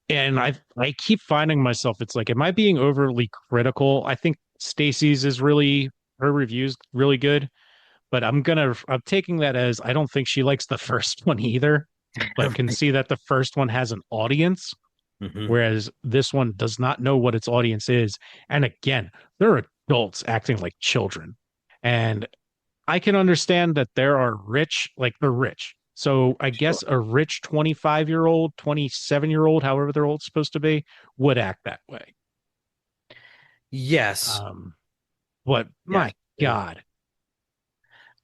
and I keep finding myself, it's like, am I being overly critical? I think Stacy's is really, her reviews really good, but I'm taking that as I don't think she likes the first one either, but can see that the first one has an audience, hmm whereas this one does not know what its audience is. And again, they're adults acting like children. And I can understand that there are rich, like they're rich. So I Sure. guess a rich 25-year-old, 27-year-old, however they're old supposed to be, would act that way. Yes. Um, but Yes. my God,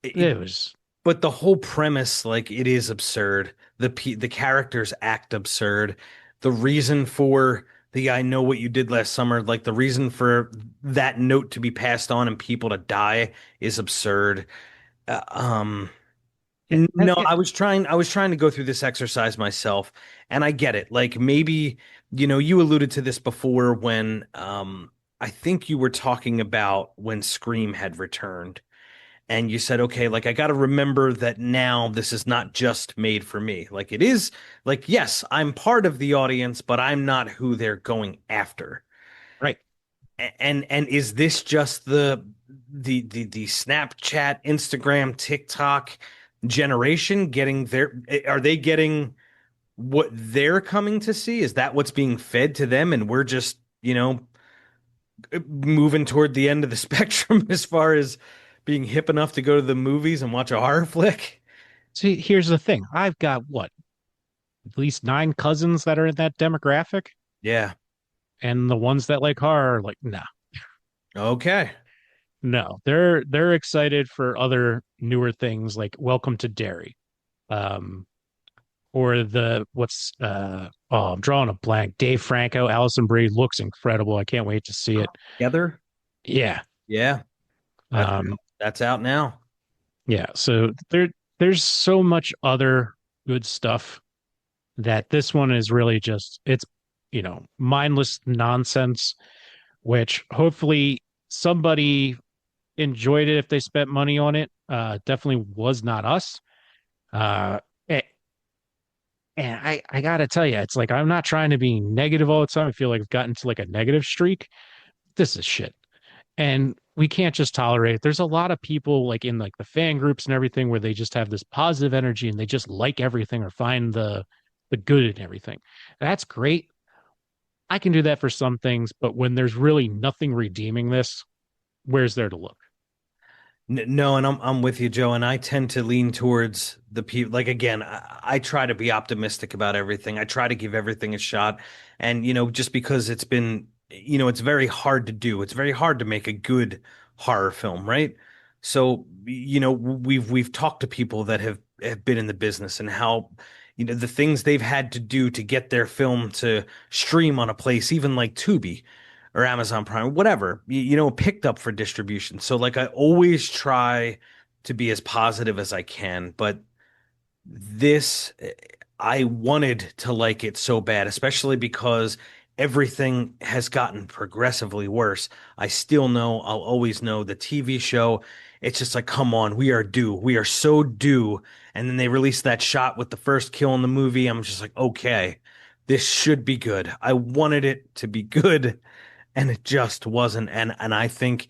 It, it was but the whole premise, like it is absurd. The characters act absurd. The reason for the I know what you did last summer, like the reason for that note to be passed on and people to die is absurd. Uh, um, yeah, no, I was trying to go through this exercise myself, and I get it. Like maybe, you alluded to this before when I think you were talking about when Scream had returned and you said, okay, like I got to remember that now this is not just made for me. Like it is like, yes, I'm part of the audience, but I'm not who they're going after. right. And is this just the Snapchat, Instagram, TikTok generation getting their are they getting what they're coming to see? Is that what's being fed to them and we're just, moving toward the end of the spectrum as far as being hip enough to go to the movies and watch a horror flick? See, here's the thing. I've got what, at least 9 cousins that are in that demographic, Yeah. and the ones that like horror are like, nah, Okay. no. They're excited for other newer things like Welcome to Derry. Um, or the what's oh, I'm drawing a blank. Dave Franco, Allison Brie looks incredible. I can't wait to see it. Together? Yeah. Yeah. That's Um, that's out now. yeah. So there's so much other good stuff that this one is really just it's mindless nonsense, which hopefully somebody enjoyed it if they spent money on it. Definitely was not us. Uh, a- and I gotta tell you, it's like I'm not trying to be negative all the time. I feel like I've gotten to like a negative streak. This is shit, and we can't just tolerate it. There's a lot of people like in like the fan groups and everything where they just have this positive energy and they just like everything or find the good in everything. That's great. I can do that for some things, but when there's really nothing redeeming this, where's there to look? No, and I'm with you, Joe. And I tend to lean towards the people. Like again, I try to be optimistic about everything. I try to give everything a shot. And just because it's been, it's very hard to do. It's very hard to make a good horror film, right? So, we've talked to people that have been in the business and how, the things they've had to do to get their film to stream on a place, even like Tubi or Amazon Prime, whatever, picked up for distribution. So like I always try to be as positive as I can, but this I wanted to like it so bad, especially because everything has gotten progressively worse. I still know, I'll always know the TV show. It's just like, come on, we are due. We are so due. And then they released that shot with the first kill in the movie. I'm just like, okay, this should be good. I wanted it to be good and it just wasn't. And I think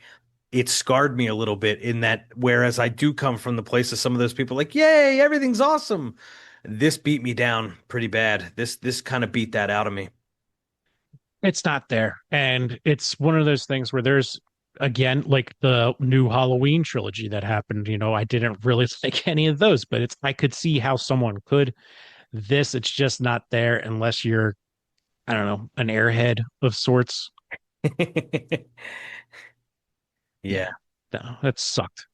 it scarred me a little bit in that whereas I do come from the place of some of those people like, yay, everything's awesome. This beat me down pretty bad. This kind of beat that out of me. It's not there. And it's one of those things where there's, again, like the new Halloween trilogy that happened. I didn't really like any of those, but it's, I could see how someone could. This, it's just not there unless you're, I don't know, an airhead of sorts. Yeah. Yeah. No, that sucked.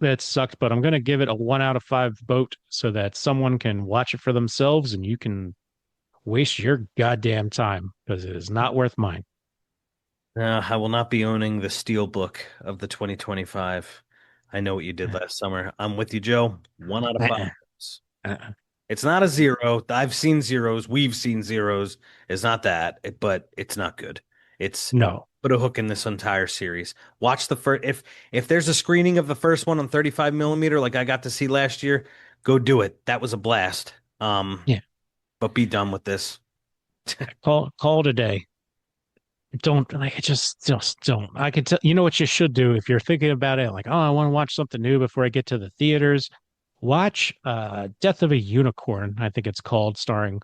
That sucked, but I'm going to give it a 1 out of 5 vote so that someone can watch it for themselves and you can waste your goddamn time because it is not worth mine. I will not be owning the steel book of the 2025. I know what you did last summer. I'm with you, Joe. 1 out of 5. Uh-uh. Uh-uh. It's not a zero. I've seen zeros. We've seen zeros. It's not that, but it's not good. It's No. put a hook in this entire series. Watch the first. If there's a screening of the first one on 35 millimeter, like I got to see last year, go do it. That was a blast. Yeah. But be done with this. Call it a day. Don't like just don't. I can tell you know what you should do if you're thinking about it, like, oh, I want to watch something new before I get to the theaters. Watch Death of a Unicorn, I think it's called, starring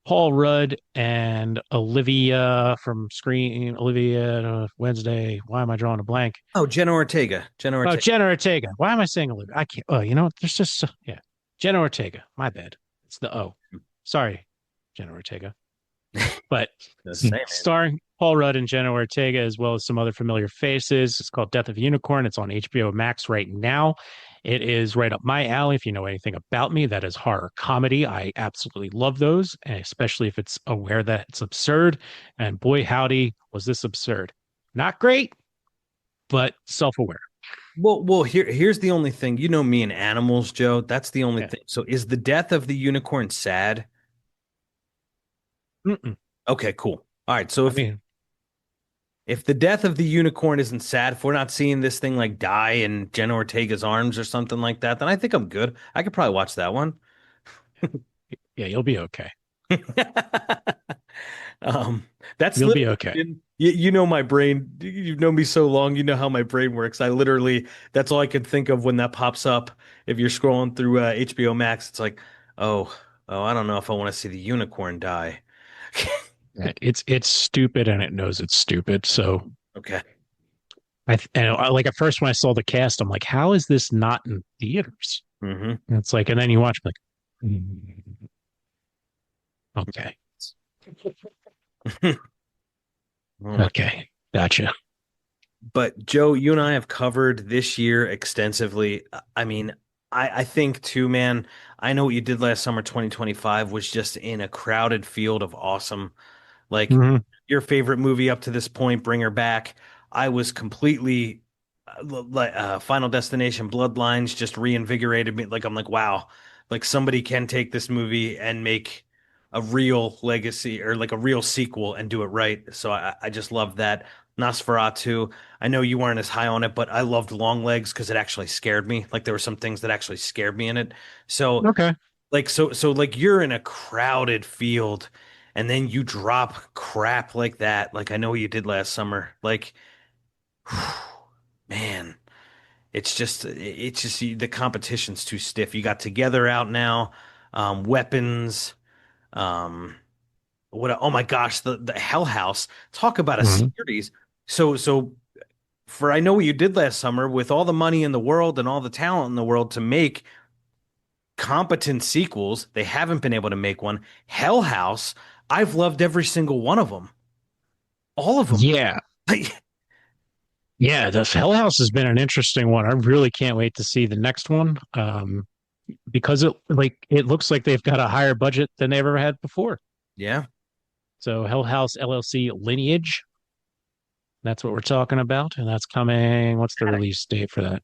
Paul Rudd and Olivia from Screen Olivia Wednesday. Why am I drawing a blank? Oh, Jenna Ortega. Jenna Oh, Ortega. Jenna Ortega. Why am I saying Olivia? I can't. Oh, there's just yeah, Jenna Ortega. My bad. It's the O. Sorry, Jenna Ortega. But The same. starring Paul Rudd and Jenna Ortega, as well as some other familiar faces. It's called Death of a Unicorn. It's on HBO Max right now. It is right up my alley. If you know anything about me, that is horror comedy. I absolutely love those, and especially if it's aware that it's absurd. And boy, howdy, was this absurd. Not great, but self-aware. Well, here's the only thing. You know me and animals, Joe. That's the only Yeah. thing. So is the death of the unicorn sad? Mm-mm. Okay, cool. All right. So I mean, if the death of the unicorn isn't sad, if we're not seeing this thing like die in Jenna Ortega's arms or something like that, then I think I'm good. I could probably watch that one. yeah, you'll be okay. Um, that's You'll be literally okay. you know my brain. You've known me so long. You know how my brain works. I literally that's all I could think of when that pops up. If you're scrolling through HBO Max, it's like, oh, I don't know if I want to see the unicorn die. It's stupid and it knows it's stupid. So Okay. like at first when I saw the cast, I'm like, how is this not in theaters? Hmm. And it's like, and then you watch like, okay, Oh my. okay, gotcha. But Joe, you and I have covered this year extensively. I mean, I think too, man. I know what you did last summer, 2025 was just in a crowded field of awesome. Like Mhm. your favorite movie up to this point, Bring Her Back. I was completely like Final Destination Bloodlines just reinvigorated me. Like I'm like, wow, like somebody can take this movie and make a real legacy or like a real sequel and do it right. So I just love that. Nosferatu. I know you weren't as high on it, but I loved Longlegs because it actually scared me. Like there were some things that actually scared me in it. So Okay. so like you're in a crowded field and then you drop crap like that. Like I know what you did last summer. Like man, it's just the competition's too stiff. You got Together out now, Weapons, um oh my gosh, the Hell House. Talk about a Mhm. series. So for I know what you did last summer with all the money in the world and all the talent in the world to make competent sequels. They haven't been able to make one. Hell House, I've loved every single one of them. All of them. Yeah. Yeah, the Hell House has been an interesting one. I really can't wait to see the next one. Because it looks like they've got a higher budget than they ever had before. Yeah. So Hell House LLC Lineage, that's what we're talking about, and that's coming. What's the release date for that?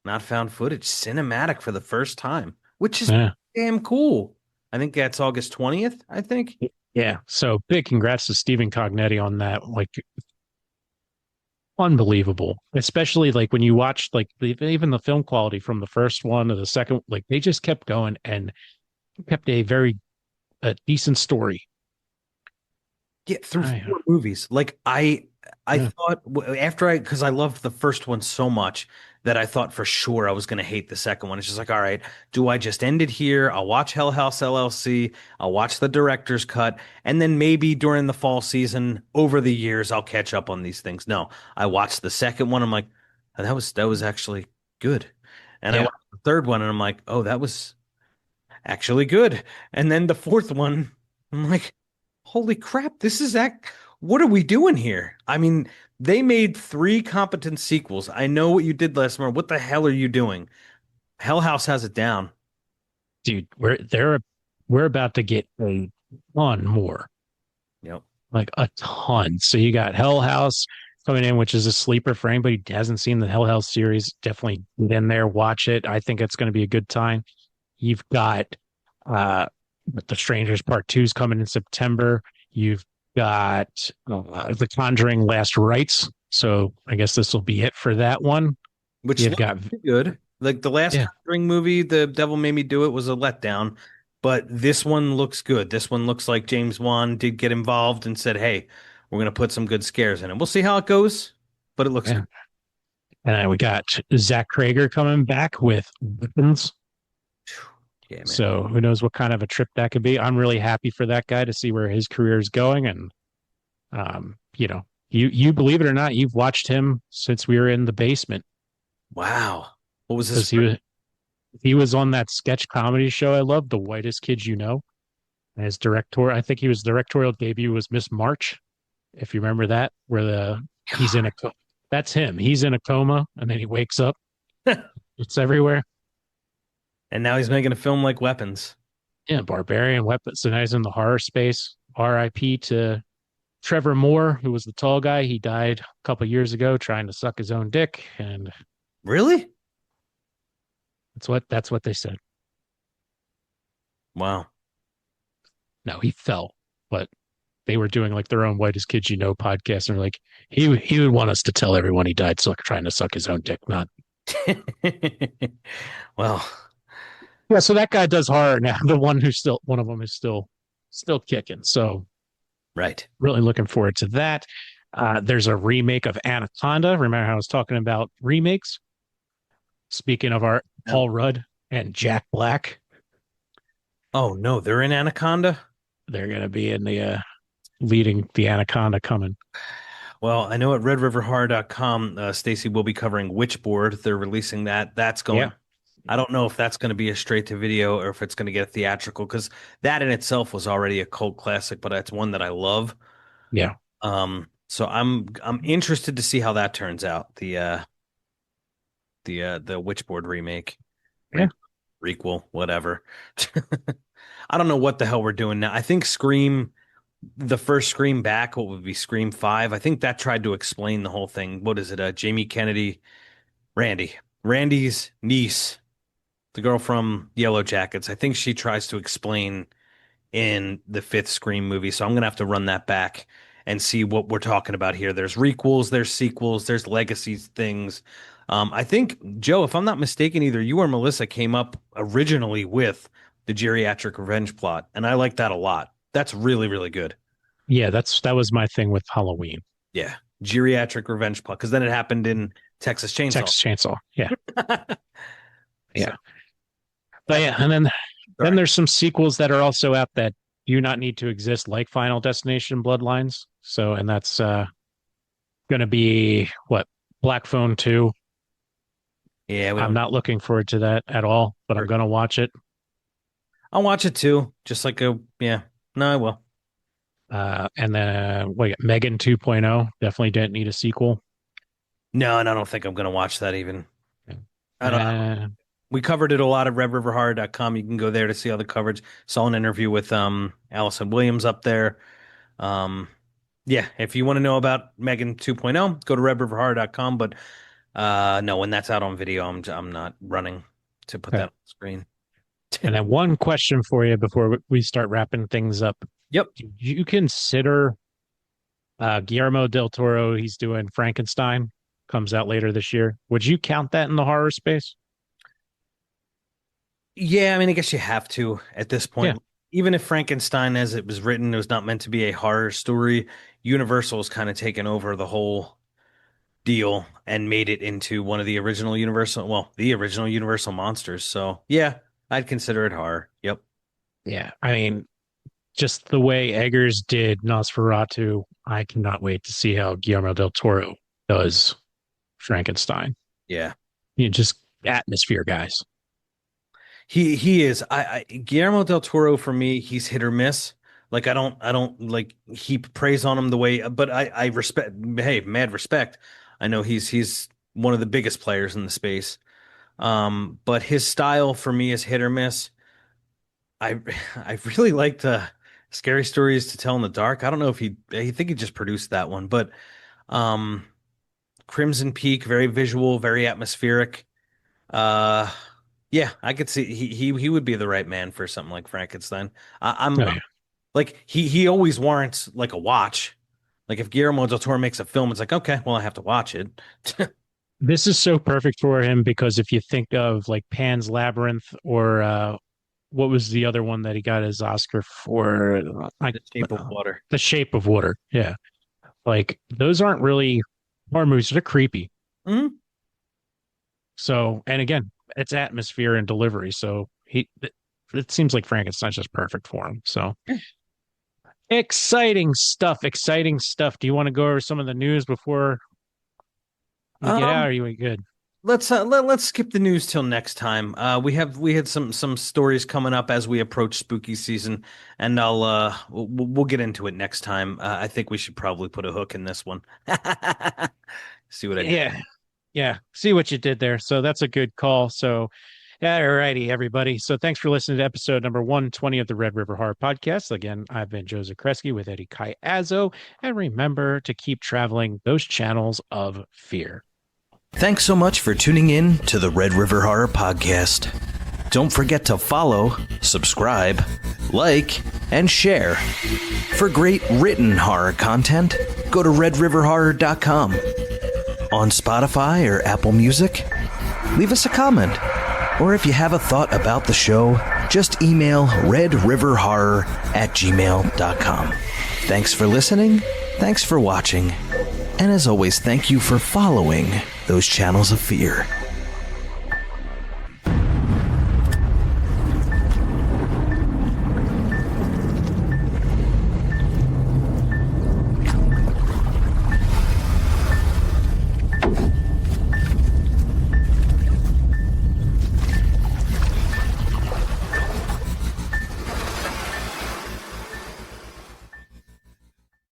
Not found footage, cinematic for the first time, which is Yeah, damn cool. I think that's August 20th, I think. yeah. So big congrats to Stephen Cognetti on that. Like unbelievable, especially like when you watch like even the film quality from the first one to the second. Like they just kept going and kept a decent story. Get through I, four movies. Like I yeah, thought after I because I loved the first one so much that I thought for sure I was going to hate the second one. It's just like, all right, do I just end it here? I'll watch Hell House LLC. I'll watch the director's cut, and then maybe during the fall season, over the years, I'll catch up on these things. No, I watched the second one. I'm like, oh, that was actually good, and I yeah. watched the third one, and I'm like, oh, that was actually good. And then the fourth one, I'm like, holy crap, this is that. What are we doing here? I mean, they made three competent sequels. I know what you did last summer. What the hell are you doing? Hell House has it down. Dude, we're about to get a ton more. Yep. Like a ton. So you got Hell House coming in, which is a sleeper for anybody who hasn't seen the Hell House series. Definitely get in there, watch it. I think it's going to be a good time. You've got uh The Strangers Part Two is coming in September. You've got The Conjuring Last Rites. So I guess this will be it for that one. Which You've looks got pretty good. Like the last yeah, Conjuring movie, The Devil Made Me Do It, was a letdown. But this one looks good. This one looks like James Wan did get involved and said, hey, we're going to put some good scares in it. We'll see how it goes, but it looks yeah. good. And then we got Zach Krager coming back with Weapons. Yeah, man. So who knows what kind of a trip that could be. I'm really happy for that guy to see where his career is going. And you believe it or not, you've watched him since we were in the basement Wow. What was his because he was on that sketch comedy show I love, The Whitest Kids You Know. And his I think he was directorial debut was Miss March, if you remember that, where he's in a that's him. He's in a coma and then he wakes up. It's everywhere. And now he's making a film like Weapons. Yeah, Barbarian Weapons. So now he's in the horror space. R.I.P. to Trevor Moore, who was the tall guy. He died a couple years ago trying to suck his own dick, and Really? that's what they said. Wow. No, he fell, but they were doing like their own Whitest Kids You Know podcast, and they're like, he would want us to tell everyone he died trying to suck his own dick, not. Well, Yeah, so that guy does horror now. The one of them is still kicking. So Right. Really looking forward to that. There's a remake of Anaconda. Remember how I was talking about remakes? Speaking of our Paul Rudd and Jack Black, Oh no, they're in Anaconda. they're going to be in the leading the Anaconda coming. Well, I know at redriverhorror.com, Stacy will be covering Witchboard. They're releasing that. That's going. Yeah. I don't know if that's going to be a straight to video or if it's going to get theatrical because that in itself was already a cult classic, but it's one that I love. Yeah. So I'm interested to see how that turns out. The Witchboard remake, Yeah. requel, whatever. I don't know what the hell we're doing now. I think Scream, the first Scream back, what would be Scream 5? I think that tried to explain the whole thing. What is it? Jamie Kennedy, Randy's niece, the girl from Yellow Jackets. I think she tries to explain in the fifth Scream movie. So I'm going to have to run that back and see what we're talking about here. There's requels, there's sequels, there's legacy things. I think, Joe, if I'm not mistaken, either you or Melissa came up originally with the geriatric revenge plot, and I like that a lot. That's really, really good. Yeah, that was my thing with Halloween. Yeah, geriatric revenge plot, because then it happened in Texas Chainsaw. Texas Chainsaw. Yeah. Yeah. But yeah, and then there's some sequels that are also out that do not need to exist, like Final Destination Bloodlines. So, and that's going to be what, Black Phone 2. Yeah, I'm not looking forward to that at all, but I'm going to watch it. I'll watch it too. Just like no, I will. And then Megan 2.0 definitely didn't need a sequel. No, and I don't think I'm going to watch that even. I don't know. We covered it a lot at redriverhorror.com. You can go there to see all the coverage. Saw an interview with Allison Williams up there. Yeah, if you want to know about Megan 2.0, go to redriverhorror.com. But no, when that's out on video, I'm not running to put that on the screen. And then one question for you before we start wrapping things up. Yep. Do you consider Guillermo del Toro, he's doing Frankenstein, comes out later this year. Would you count that in the horror space? Yeah, I mean, I guess you have to at this point. Yeah. Even if Frankenstein, as it was written, was not meant to be a horror story, Universal's kind of taken over the whole deal and made it into one of the original Universal monsters. So yeah, I'd consider it horror. Yep. Yeah. I mean, just the way Eggers did Nosferatu, I cannot wait to see how Guillermo del Toro does Frankenstein. Yeah. Just atmosphere, guys. He is. Guillermo del Toro, for me, he's hit or miss. Like I don't like heap praise on him the way, but I respect. Hey, mad respect. I know he's one of the biggest players in the space. But his style for me is hit or miss. I really like the Scary Stories to Tell in the Dark. I don't know if I think he just produced that one, but Crimson Peak, very visual, very atmospheric. Yeah, I could see he would be the right man for something like Frankenstein. Like he always warrants like a watch. Like if Guillermo del Toro makes a film, it's like, okay, well, I have to watch it. This is so perfect for him because if you think of like Pan's Labyrinth or what was the other one that he got his Oscar for? The Shape of Water. The Shape of Water. Yeah. Like those aren't really horror movies. They're creepy. Mm-hmm. So, and again, it's atmosphere and delivery. So it seems like Frankenstein's just perfect for him. So exciting stuff. Do you want to go over some of the news before we get out? Or are you good? Let's skip the news till next time. We had some stories coming up as we approach spooky season, and we'll get into it next time. I think we should probably put a hook in this one. See what I did? Yeah. See what you did there. So that's a good call. So, all righty, everybody. So thanks for listening to episode number 120 of the Red River Horror Podcast. Again, I've been Joe Zakrzewski with Eddie Caiazzo, and remember to keep traveling those channels of fear. Thanks so much for tuning in to the Red River Horror Podcast. Don't forget to follow, subscribe, like, and share. For great written horror content, go to redriverhorror.com. On Spotify or Apple Music, leave us a comment. Or if you have a thought about the show, just email redriverhorror@gmail.com. Thanks for listening, thanks for watching, and as always, thank you for following those channels of fear.